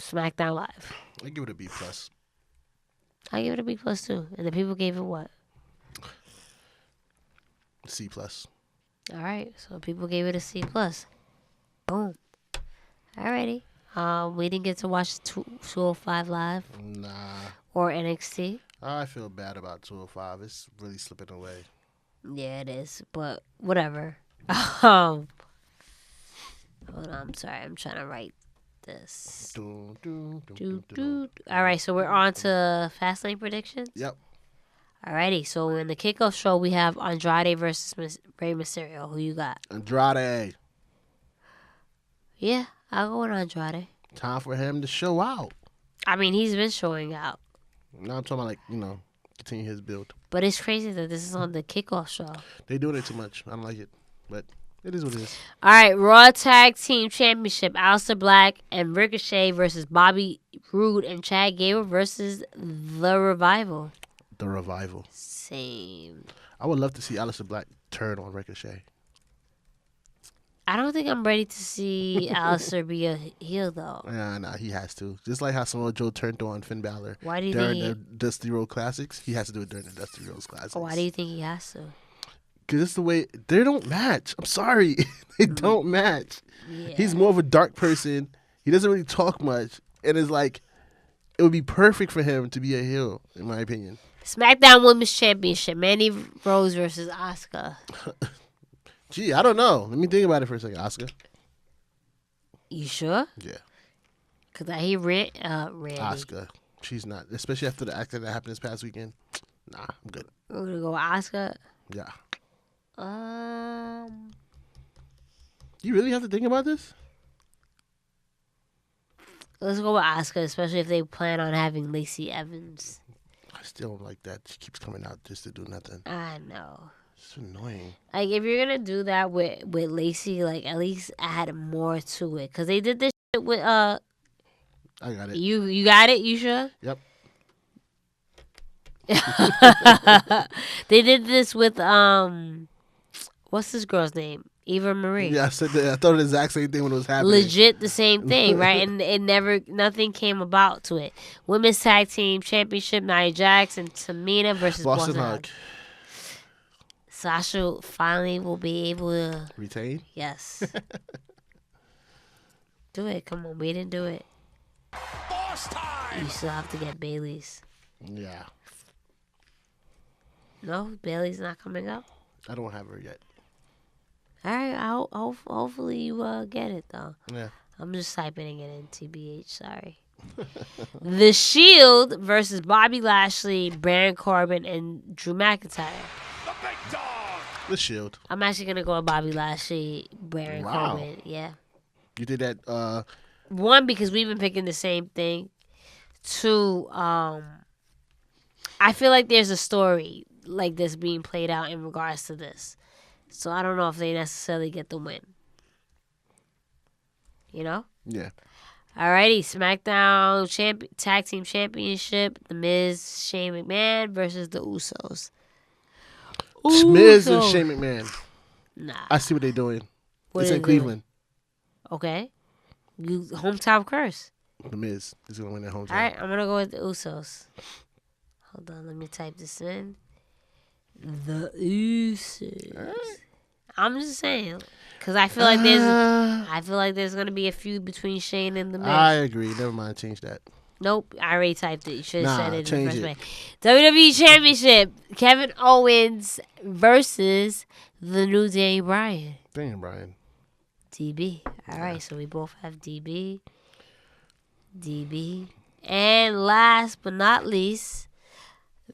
SmackDown Live. I give it a B+. I give it a B+ too. And the people gave it what? C+. All right, so people gave it a C+. Boom. Alrighty. We didn't get to watch 205 Live. Nah. Or NXT. I feel bad about 205. It's really slipping away. Yeah, it is. But whatever. Hold on. I'm sorry. I'm trying to write this. Alright, so we're on to Fastlane predictions? Yep. Alrighty. So in the kickoff show, we have Andrade versus Rey Mysterio. Who you got? Andrade. Yeah. I'll go with Andrade. Time for him to show out. I mean, he's been showing out. Now I'm talking about, continue his build. But it's crazy that this is on the kickoff show. They're doing it too much. I don't like it. But it is what it is. All right, Raw Tag Team Championship. Aleister Black and Ricochet versus Bobby Roode and Chad Gable versus The Revival. The Revival. Same. I would love to see Aleister Black turn on Ricochet. I don't think I'm ready to see Aleister be a heel, though. Nah, he has to. Just like how Samoa Joe turned on Finn Balor during the Dusty Road Classics, he has to do it during the Dusty Road Classics. Why do you think he has to? Because it's the way they don't match. I'm sorry. They don't match. Yeah. He's more of a dark person. He doesn't really talk much. And it's like, it would be perfect for him to be a heel, in my opinion. SmackDown Women's Championship. Mandy Rose versus Asuka. Gee, I don't know. Let me think about it for a second, Asuka. You sure? Yeah. Because I hear Randy. Asuka. She's not. Especially after the accident that happened this past weekend. Nah, I'm good. We're going to go with Asuka? Yeah. You really have to think about this? Let's go with Asuka, especially if they plan on having Lacey Evans. I still don't like that. She keeps coming out just to do nothing. I know. It's annoying. Like, if you're gonna do that with Lacey, like, at least add more to it. Because they did this shit with, I got it. You got it? You sure? Yep. They did this with, what's this girl's name? Eva Marie. Yeah, I said that. I thought the exact same thing when it was happening. Legit the same thing, right? And nothing came about to it. Women's Tag Team Championship, Nia Jax and Tamina versus Boston Hug. Sasha finally will be able to retain. Yes. Do it. Come on, we didn't do it. You still have to get Bailey's. Yeah. No, Bailey's not coming up. I don't have her yet. All right, hopefully you get it though. Yeah. I'm just typing it in TBH. Sorry. The Shield versus Bobby Lashley, Baron Corbin, and Drew McIntyre. The big dog. The Shield. I'm actually gonna go with Bobby Lashley, Baron Corbin. Yeah. You did that. One, because we've been picking the same thing. Two, I feel like there's a story like this being played out in regards to this. So I don't know if they necessarily get the win. You know? Yeah. Alrighty, SmackDown Tag Team Championship, The Miz, Shane McMahon versus the Usos. Miz and Shane McMahon. Nah. I see what they're doing. It's in doing? Cleveland. Okay. You hometown curse. The Miz is going to win their hometown. Alright, I'm going to go with the Usos. Hold on, let me type this in. The Usos. Right. I'm just saying, because I feel like there's gonna be a feud between Shane and the Miz. I agree. Never mind, change that. Nope, I already typed it. You should have said it in the first way. WWE Championship: Kevin Owens versus the New Day Bryan. Dang, Bryan. DB. All right, so we both have DB. And last but not least,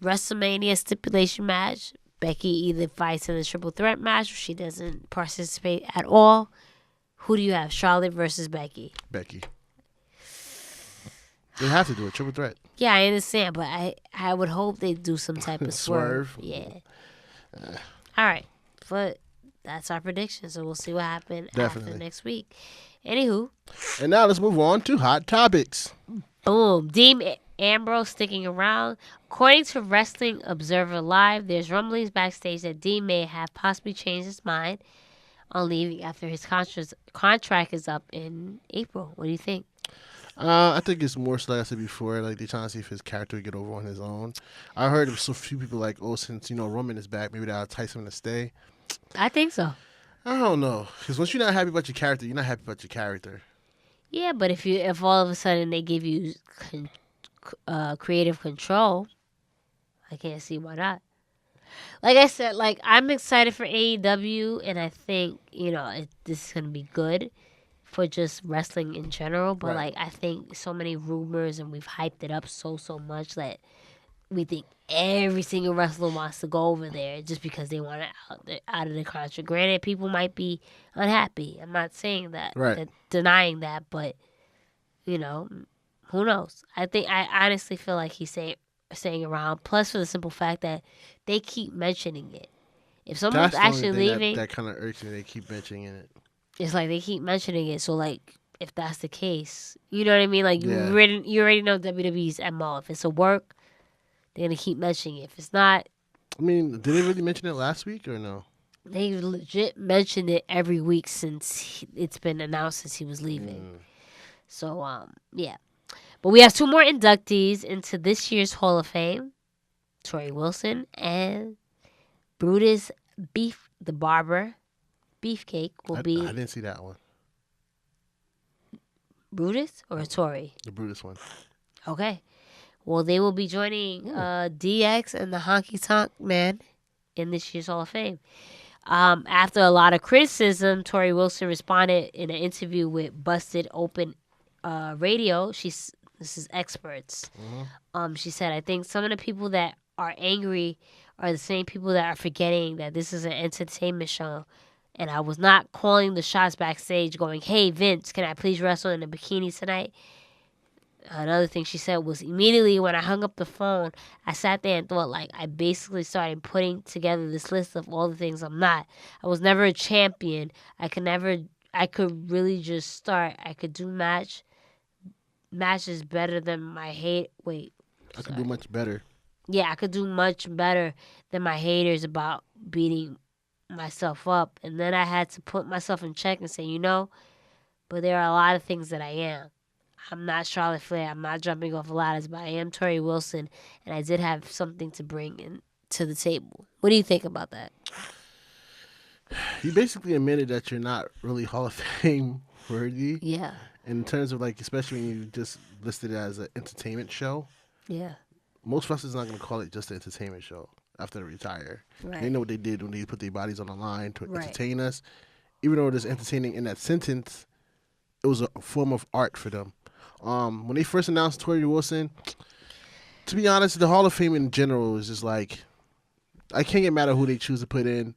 WrestleMania stipulation match. Becky either fights in the triple threat match or she doesn't participate at all. Who do you have? Charlotte versus Becky. Becky. They have to do a triple threat. Yeah, I understand, but I would hope they do some type of swerve. Yeah. All right. But that's our prediction, so we'll see what happens after next week. Anywho. And now let's move on to Hot Topics. Boom. Dean Ambrose sticking around. According to Wrestling Observer Live, there's rumblings backstage that Dean may have possibly changed his mind on leaving after his contract is up in April. What do you think? I think it's more so, like I said before, like they're trying to see if his character would get over on his own. I heard of so few people like, since Roman is back, maybe that'll entice him to stay. I think so. I don't know, because once you're not happy about your character, you're not happy about your character. Yeah, but if all of a sudden they give you creative control, I can't see why not. Like I said, like I'm excited for AEW, and I think this is gonna be good for just wrestling in general. But like I think so many rumors, and we've hyped it up so much that we think every single wrestler wants to go over there just because they want it out of the contract. Granted, people might be unhappy. I'm not saying that, denying that, but who knows? I honestly feel like he's staying around. Plus, for the simple fact that they keep mentioning it. If someone's actually leaving, that kind of irks me. They keep mentioning it. It's like they keep mentioning it. So like, if that's the case, you know what I mean? Like you already know WWE's MO. If it's a work, they're gonna keep mentioning it. If it's not, I mean, did they really mention it last week or no? They legit mentioned it every week since it's been announced since he was leaving. So yeah. But we have two more inductees into this year's Hall of Fame. Tori Wilson and Brutus the Barber Beefcake will be... I didn't see that one. Brutus or Tori? The Brutus one. Okay. Well, they will be joining DX and the Honky Tonk Man in this year's Hall of Fame. After a lot of criticism, Tori Wilson responded in an interview with Busted Open Radio. This is Experts. She said, I think some of the people that are angry are the same people that are forgetting that this is an entertainment show. And I was not calling the shots backstage going, hey, Vince, can I please wrestle in a bikini tonight? another thing she said was, immediately when I hung up the phone, I sat there and thought, like, I basically started putting together this list of all the things I'm not. I was never a champion. I could really just start. I could do matches better than my hate. Wait. I could do much better. Yeah, I could do much better than my haters about beating myself up. And then I had to put myself in check and say, but there are a lot of things that I am. I'm not Charlotte Flair. I'm not jumping off ladders, but I am Tori Wilson, and I did have something to bring in to the table. What do you think about that? You basically admitted that you're not really Hall of Fame worthy. Yeah. In terms of, like, especially when you just listed it as an entertainment show. Yeah. Most wrestlers are not going to call it just an entertainment show after they retire. Right. They know what they did when they put their bodies on the line to Right. entertain us. Even though it is entertaining in that sentence, it was a form of art for them. When they first announced Tori Wilson, to be honest, the Hall of Fame in general is just like, I can't get mad at who they choose to put in,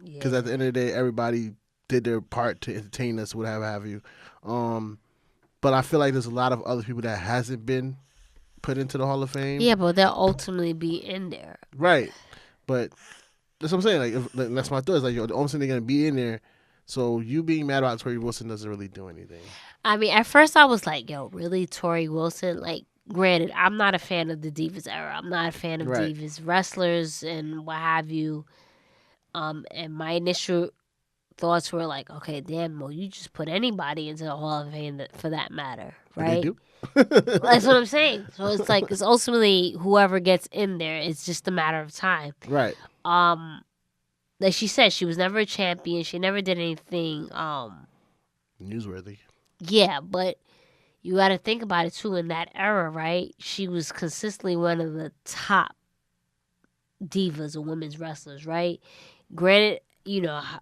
because at the end of the day, everybody did their part to entertain us, whatever have you. But I feel like there's a lot of other people that hasn't been put into the Hall of Fame. Yeah, but they'll ultimately be in there. Right. But that's what I'm saying. Like, that's my thought. It's like, the only thing they're going to be in there. So you being mad about Tori Wilson doesn't really do anything. I mean, at first I was like, yo, really, Tori Wilson? Like, granted, I'm not a fan of the Divas era. I'm not a fan of Divas wrestlers and what have you. And my initial thoughts were like, okay, damn, well, you just put anybody into the Hall of Fame for that matter, right? They do. That's what I'm saying. So it's like, it's ultimately whoever gets in there. It's just a matter of time. Right. Like she said, she was never a champion. She never did anything newsworthy. Yeah, but you got to think about it too. In that era, right? She was consistently one of the top divas or women's wrestlers, right? Granted,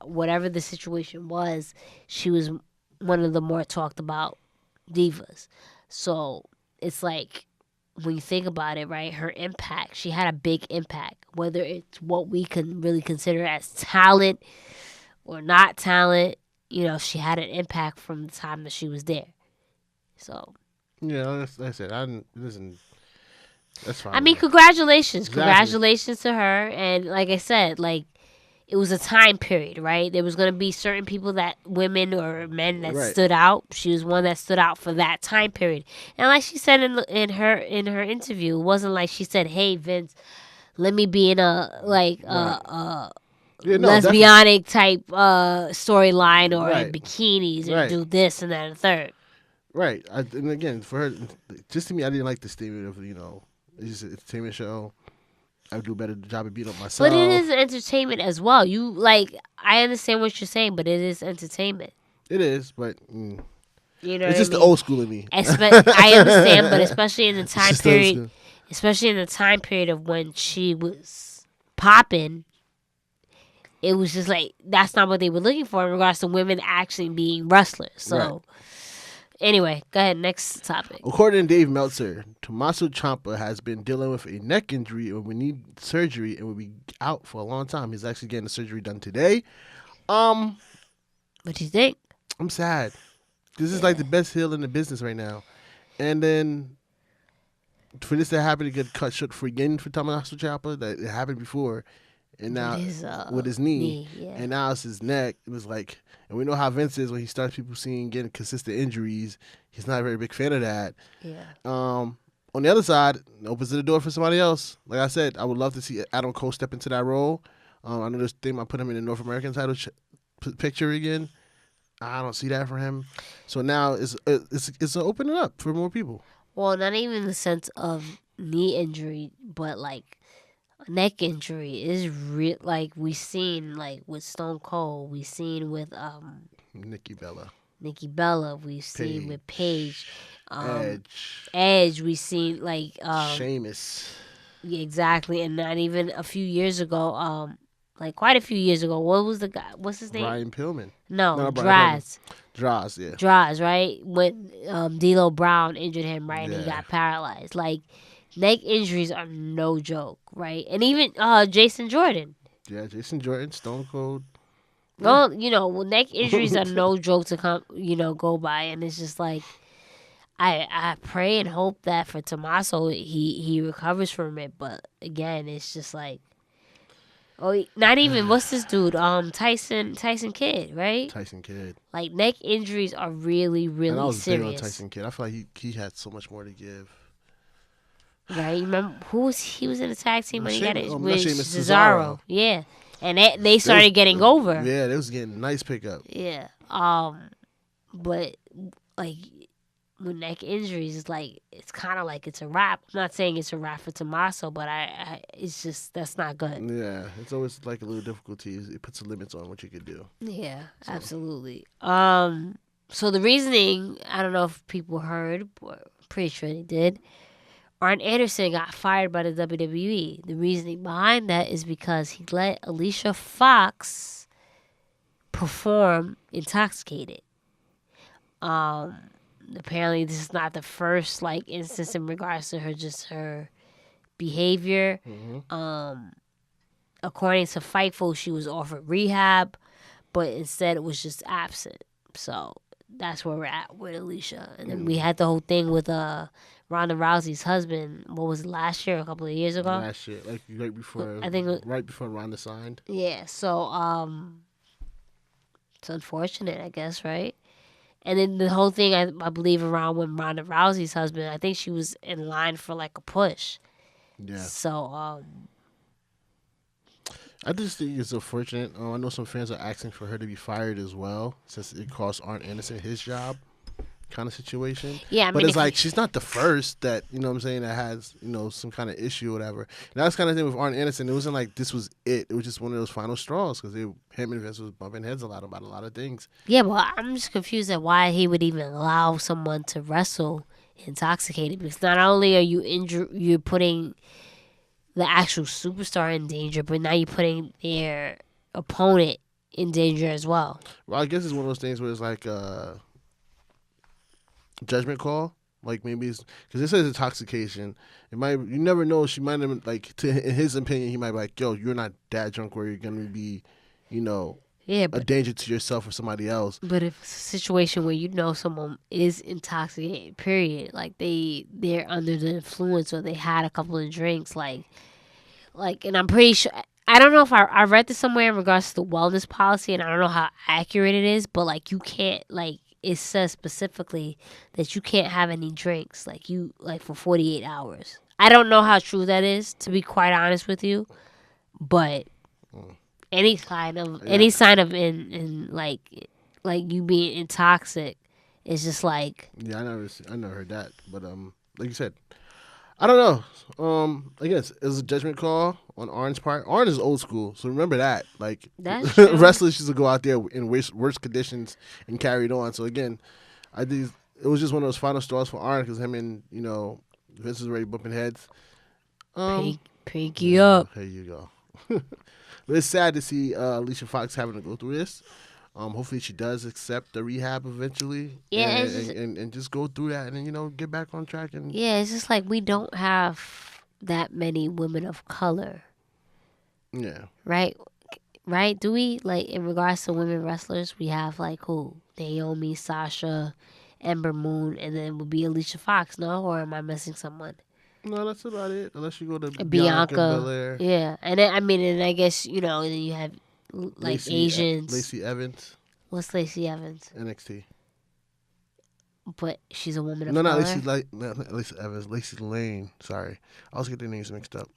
whatever the situation was, she was one of the more talked about divas. So it's like, when you think about it, right, her impact, she had a big impact, whether it's what we can really consider as talent or not talent. She had an impact from the time that she was there. So. Yeah, like I said, listen, that's fine. I mean, congratulations. Exactly. Congratulations to her. And like I said, like, it was a time period, right? There was going to be certain people women or men that stood out. She was one that stood out for that time period. And like she said in her interview, it wasn't like she said, hey, Vince, let me be in a, like, lesbianic type storyline or in bikinis and do this and that and the third. Right. And again, for her, just to me, I didn't like the statement of, it's just an entertainment show. I would do a better job of beating up myself. But it is entertainment as well. I understand what you're saying, but it is entertainment. It is, but it's just the old school in me. I understand, but especially in the time period, of when she was popping, it was just like, that's not what they were looking for in regards to women actually being wrestlers. So, anyway, go ahead. Next topic. According to Dave Meltzer, Tommaso Ciampa has been dealing with a neck injury and will need surgery and will be out for a long time. He's actually getting the surgery done today. What do you think? I'm sad. This is like the best heel in the business right now. And then for this to happen to get cut short for again for Tommaso Ciampa, that it happened before. And now with his knee. And now it's his neck. It was like, and we know how Vince is when he starts people getting consistent injuries. He's not a very big fan of that. Yeah. On the other side, it opens the door for somebody else. Like I said, I would love to see Adam Cole step into that role. I know this thing might put him in the North American title picture again. I don't see that for him. So now it's opening up for more people. Well, not even in the sense of knee injury, but like neck injury is real. Like we seen like with Stone Cold, we seen with Nikki Bella, we've seen with Paige, Edge, we seen like Sheamus. Yeah, exactly, and not even a few years ago, like quite a few years ago. What was the guy? What's his name? Brian Pillman. No, Draz. Draz, yeah. Draz, right? When D'Lo Brown injured him, right, and he got paralyzed. Like, neck injuries are no joke, right? And even Jason Jordan. Yeah, Jason Jordan, Stone Cold. Well, neck injuries are no joke to go by, and it's just like, I pray and hope that for Tommaso he recovers from it. But again, it's just like, oh, not even what's this dude? Tyson Kidd, right? Tyson Kidd. Like neck injuries are really And I was big on serious. Tyson Kidd. I feel like he had so much more to give. Right? Remember he was in the tag team when he got it with Cesaro. Yeah, and they started getting over. Yeah, they was getting a nice pickup. Yeah. But like with neck injuries, it's kind of like it's a wrap. I'm not saying it's a wrap for Tommaso, but it's just that's not good. Yeah, it's always like a little difficulty. It puts limits on what you could do. Yeah, absolutely. So the reasoning, I don't know if people heard, but I'm pretty sure they did. Arn Anderson got fired by the WWE. The reasoning behind that is because he let Alicia Fox perform intoxicated. Apparently this is not the first instance in regards to her behavior. Mm-hmm. According to Fightful, she was offered rehab, but instead it was just absent. So that's where we're at with Alicia. And then we had the whole thing with Ronda Rousey's husband. What was it, last year, a couple of years ago? Last year, right before. I think right before Ronda signed. Yeah. So it's unfortunate, I guess, right? And then the whole thing, I believe, around when Ronda Rousey's husband, I think she was in line for a push. Yeah. So I just think it's unfortunate. I know some fans are asking for her to be fired as well, since it cost Arn Anderson his job, kind of situation. Yeah, but it's she's not the first that, you know what I'm saying, that has, some kind of issue or whatever. And that's kind of thing with Arn Anderson. It wasn't like this was it. It was just one of those final straws because him and Vince was bumping heads a lot about a lot of things. Yeah, but I'm just confused at why he would even allow someone to wrestle intoxicated, because not only are you're putting the actual superstar in danger, but now you're putting their opponent in danger as well. Well, I guess it's one of those things where it's like a judgment call. Like maybe it's because it says intoxication. It might, you never know. She might have in his opinion, he might be like, "Yo, you're not that drunk where you're gonna be, a danger to yourself or somebody else." But if it's a situation where someone is intoxicated, period, like they're under the influence or they had a couple of drinks, and I'm pretty sure, I don't know if I read this somewhere in regards to the wellness policy, and I don't know how accurate it is, but you can't, it says specifically that you can't have any drinks for 48 hours. I don't know how true that is, to be quite honest with you, but any sign of in you being intoxic is just yeah, I never heard that, but like you said, I don't know. I guess it was a judgment call on Arn's part. Arn is old school, so remember that. That's true. Wrestlers used to go out there in worse conditions and carried on. So again, I think it was just one of those final straws for Arn because him and Vince was already bumping heads. Pinky up. There you go. But it's sad to see Alicia Fox having to go through this. Hopefully she does accept the rehab eventually. Yeah, and just go through that and then get back on track. And yeah, it's just we don't have that many women of color. Yeah. Right? Do we, in regards to women wrestlers, we have who? Naomi, Sasha, Ember Moon, and then would be Alicia Fox, no? Or am I missing someone? No, that's about it. Unless you go to Bianca Belair. Yeah, and then, and I guess and then you have Asians. Lacey Evans. What's Lacey Evans? NXT. But she's a woman of color. Not Lacey Evans. Lacey Lane. Sorry, I always get their names mixed up.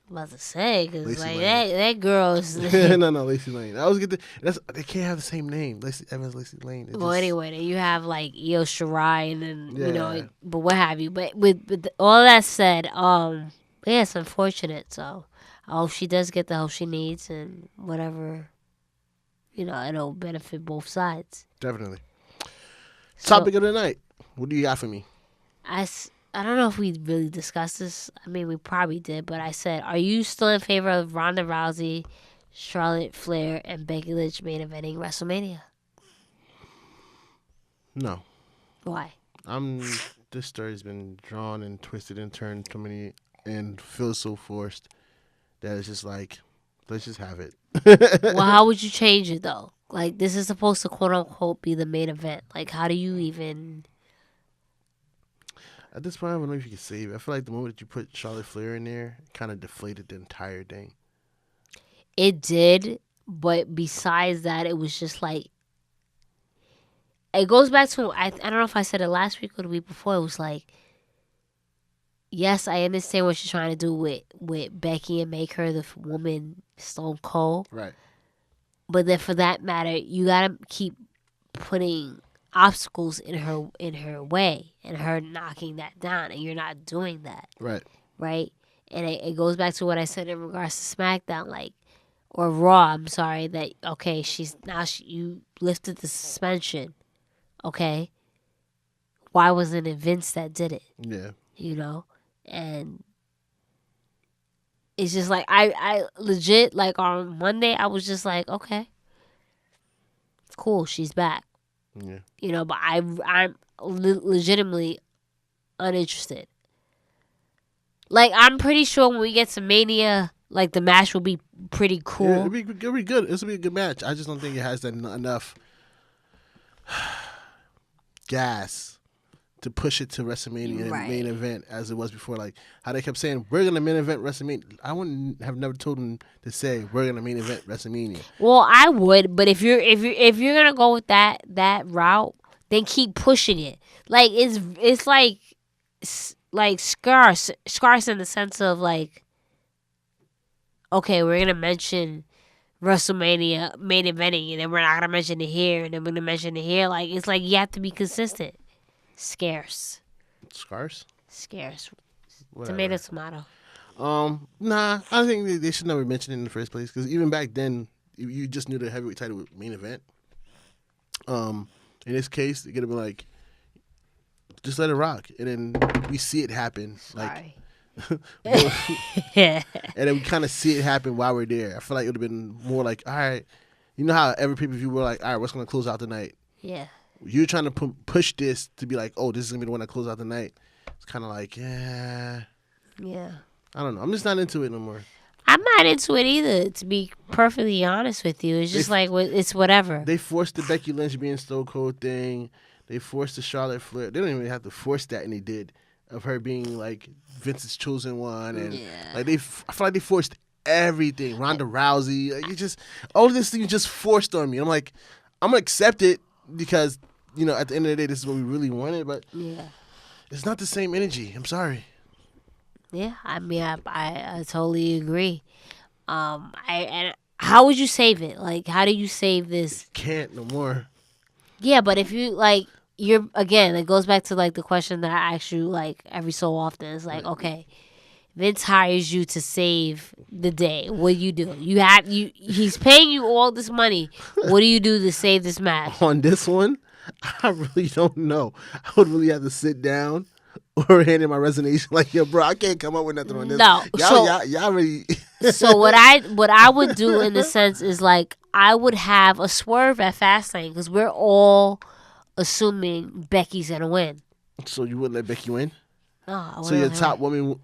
I was about to say because that girl's no, Lacey Lane. I always get they can't have the same name. Lacey Evans, Lacey Lane. Anyway, then you have Io Shirai, and then but what have you. But with all that said, yeah, it's unfortunate. So I hope she does get the help she needs and whatever. It'll benefit both sides. Definitely. Topic of the night. What do you got for me? I don't know if we really discussed this. I mean, we probably did, but I said, are you still in favor of Ronda Rousey, Charlotte Flair, and Becky Lynch main eventing WrestleMania? No. Why? This story's been drawn and twisted and turned so many and feels so forced that it's just let's just have it. Well, how would you change it though? This is supposed to quote unquote be the main event. How do you even? At this point, I don't know if you can save it. I feel like the moment that you put Charlotte Flair in there, it kind of deflated the entire thing. It did, but besides that, it was just like, it goes back to, I don't know if I said it last week or the week before. It was like, yes, I understand what you're trying to do with Becky and make her the woman Stone Cold. Right. But then for that matter, you gotta keep putting obstacles in her way and her knocking that down, and you're not doing that. Right. And it goes back to what I said in regards to SmackDown, like, or Raw, I'm sorry, that okay, you lifted the suspension. Okay. Why wasn't it Vince that did it? Yeah. You know? And it's just like I legit, like, on Monday I was just like, okay, cool, she's back. Yeah. You know, but I'm legitimately uninterested. Like, I'm pretty sure when we get to Mania, like, the match will be pretty cool. Yeah, it'll be good. This will be a good match. I just don't think it has enough gas to push it to WrestleMania main event as it was before. Like how they kept saying, we're going to main event WrestleMania. I wouldn't have never told them to say, we're going to main event WrestleMania. Well, I would, but if you're going to go with that route, then keep pushing it. Like, it's like scarce in the sense of, like, okay, we're going to mention WrestleMania main eventing, and then we're not going to mention it here, and then we're going to mention it here. Like, it's like you have to be consistent. Scarce. Whatever. Tomato. Nah, I think they should never mention it in the first place, because even back then, you just knew the heavyweight title was main event. In this case, it could have been like, just let it rock, and then we see it happen. Sorry. And then we kind of see it happen while we're there. I feel like it would have been more like, all right, you know how every pay-per-view we're like, all right, what's going to close out the night? Yeah. You're trying to push this to be like, oh, this is going to be the one that closes out the night. It's kind of like, yeah. I don't know. I'm just not into it no more. I'm not into it either, to be perfectly honest with you. It's just it's whatever. They forced the Becky Lynch being Stone Cold thing. They forced the Charlotte Flair. They don't even have to force that, and they did, of her being like Vince's chosen one. And like I feel like they forced everything. Ronda Rousey. Like, it just, all of this thing just forced on me. I'm like, I'm going to accept it because, you know, at the end of the day, this is what we really wanted, but it's not the same energy. I'm sorry. Yeah, I mean, I totally agree. And how would you save it? Like, how do you save this? Can't no more. Yeah, but if you, like, again, it goes back to, like, the question that I ask you, like, every so often. It's like, okay, Vince hires you to save the day. What do? He's paying you all this money. What do you do to save this match? On this one, I really don't know. I would really have to sit down or hand in my resignation. Like, yo, bro, I can't come up with nothing on this. No, y'all really. So what I would do in the sense is, like, I would have a swerve at Fastlane because we're all assuming Becky's gonna win. So you wouldn't let Becky win? No. So your top woman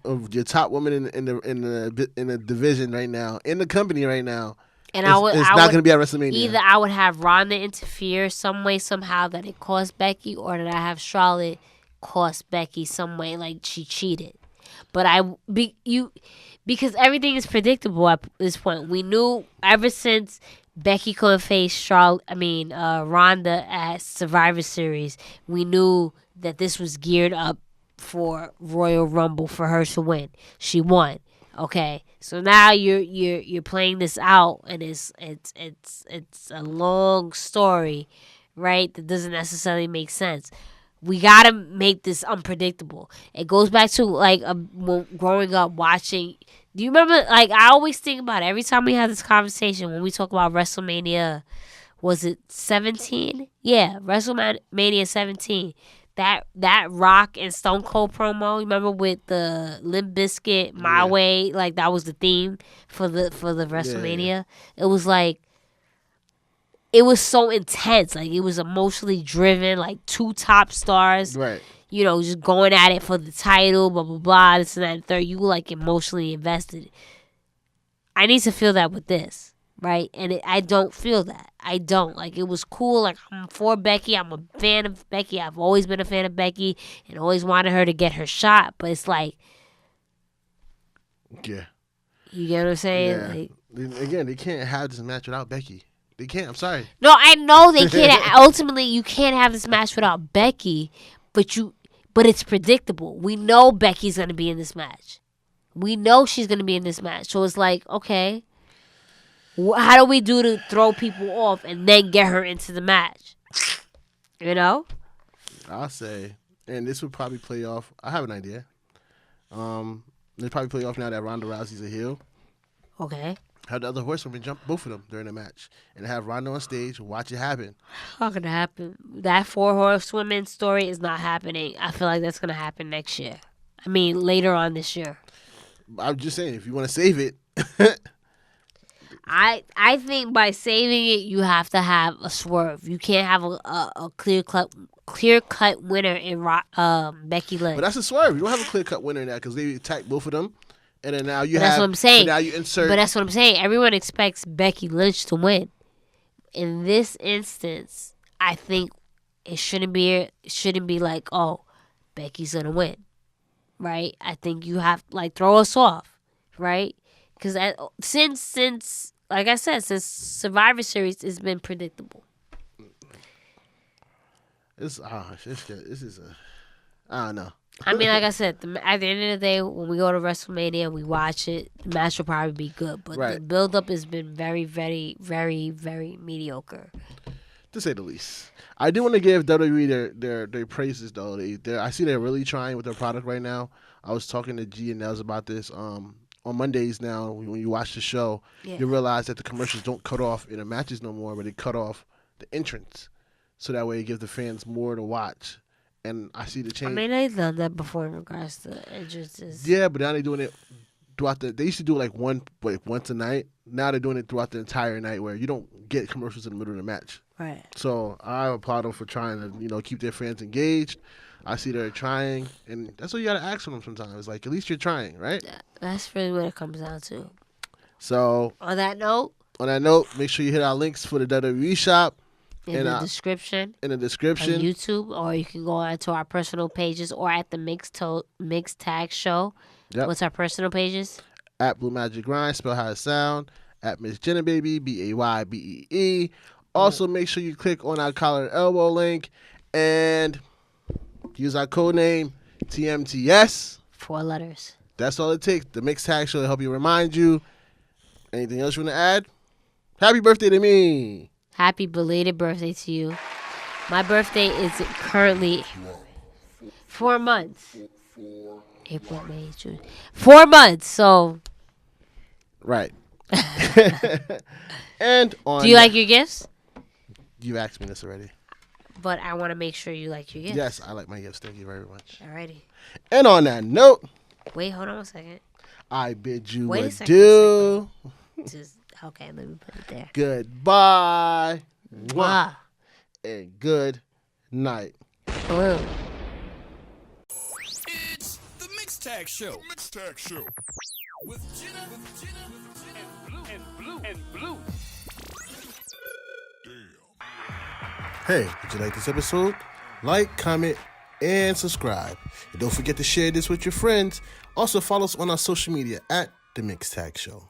in the division right now, in the company right now, and it's not going to be at WrestleMania. Either I would have Ronda interfere some way somehow that it cost Becky, or that I have Charlotte cost Becky some way, like she cheated. But because everything is predictable at this point. We knew ever since Becky couldn't face Ronda at Survivor Series, we knew that this was geared up for Royal Rumble for her to win. She won. Okay, so now you're playing this out, and it's a long story, right? That doesn't necessarily make sense. We gotta make this unpredictable. It goes back to, like, growing up watching. Do you remember? Like, I always think about it every time we have this conversation when we talk about WrestleMania. Was it 17? Yeah, WrestleMania 17. That Rock and Stone Cold promo, remember, with the Limp Bizkit, My Way, like that was the theme for the WrestleMania. Yeah. It was like, it was so intense, like it was emotionally driven, like two top stars, right? You know, just going at it for the title, blah blah blah, this and that and third. You were like emotionally invested. I need to feel that with this. right? And I don't feel that. I don't. Like, it was cool. Like, I'm for Becky. I'm a fan of Becky. I've always been a fan of Becky and always wanted her to get her shot. But it's like, yeah. You get what I'm saying? Yeah. Like, again, they can't have this match without Becky. They can't. I'm sorry. No, I know they can't. Ultimately, you can't have this match without Becky, but it's predictable. We know Becky's going to be in this match. We know she's going to be in this match. So it's like, okay, how do we do to throw people off and then get her into the match? You know? I'll say, and this would probably play off. I have an idea. They probably play off now that Ronda Rousey's a heel. Okay. Have the other horsewomen jump both of them during the match and have Ronda on stage and watch it happen. Not gonna happen. That 4 horsewomen story is not happening. I feel like that's gonna happen next year. I mean, later on this year. I'm just saying, if you want to save it. I think by saving it, you have to have a swerve. You can't have a clear cut winner in Becky Lynch. But that's a swerve. You don't have a clear cut winner in that because they attacked both of them. And then now you have. That's what I'm saying. Now you insert. But that's what I'm saying. Everyone expects Becky Lynch to win. In this instance, I think it shouldn't be like, oh, Becky's gonna win, right? I think you have like throw us off, right? Because since like I said, since Survivor Series, it's been predictable. This is I don't know. I mean, like I said, at the end of the day, when we go to WrestleMania and we watch it, the match will probably be good. But the build-up has been very, very, very, very mediocre. To say the least. I do want to give WWE their praises, though. I see they're really trying with their product right now. I was talking to JENNA'S about this on Mondays now. When you watch the show, you realize that the commercials don't cut off in the matches no more, but they cut off the entrance. So that way it gives the fans more to watch. And I see the change. I mean, they've done that before in regards to entrances. Yeah, but now they're doing it throughout they used to do it like once a night. Now they're doing it throughout the entire night where you don't get commercials in the middle of the match. Right. So I applaud them for trying to, keep their fans engaged. I see they're trying, and that's what you got to ask them sometimes. Like, at least you're trying, right? Yeah, that's really what it comes down to. So on that note, make sure you hit our links for the WWE shop. In the description. On YouTube, or you can go on to our personal pages or at the Mix Tag Show. Yep. What's our personal pages? At Blue Magic Grind, spell how it sound. At Miss Jenna Baby, BAYBEE. Also, make sure you click on our collar and elbow link and use our code name TMTS. 4 letters. That's all it takes. The Mix Tag Show will help you remind you. Anything else you want to add? Happy birthday to me. Happy belated birthday to you. My birthday is currently 4 months. April, May, June. 4 months, so. Right. And on. Do you like your gifts? You've asked me this already. But I want to make sure you like your gifts. Yes, I like my gifts. Thank you very much. Alrighty. And on that note. Wait, hold on a second. I bid you adieu. Okay, let me put it there. Goodbye. Mwah. And good night. Hello. It's the Mix Tag Show. With Jenna and Blue. Damn. Hey, did you like this episode? Like, comment, and subscribe. And don't forget to share this with your friends. Also, follow us on our social media at The Mix Tag Show.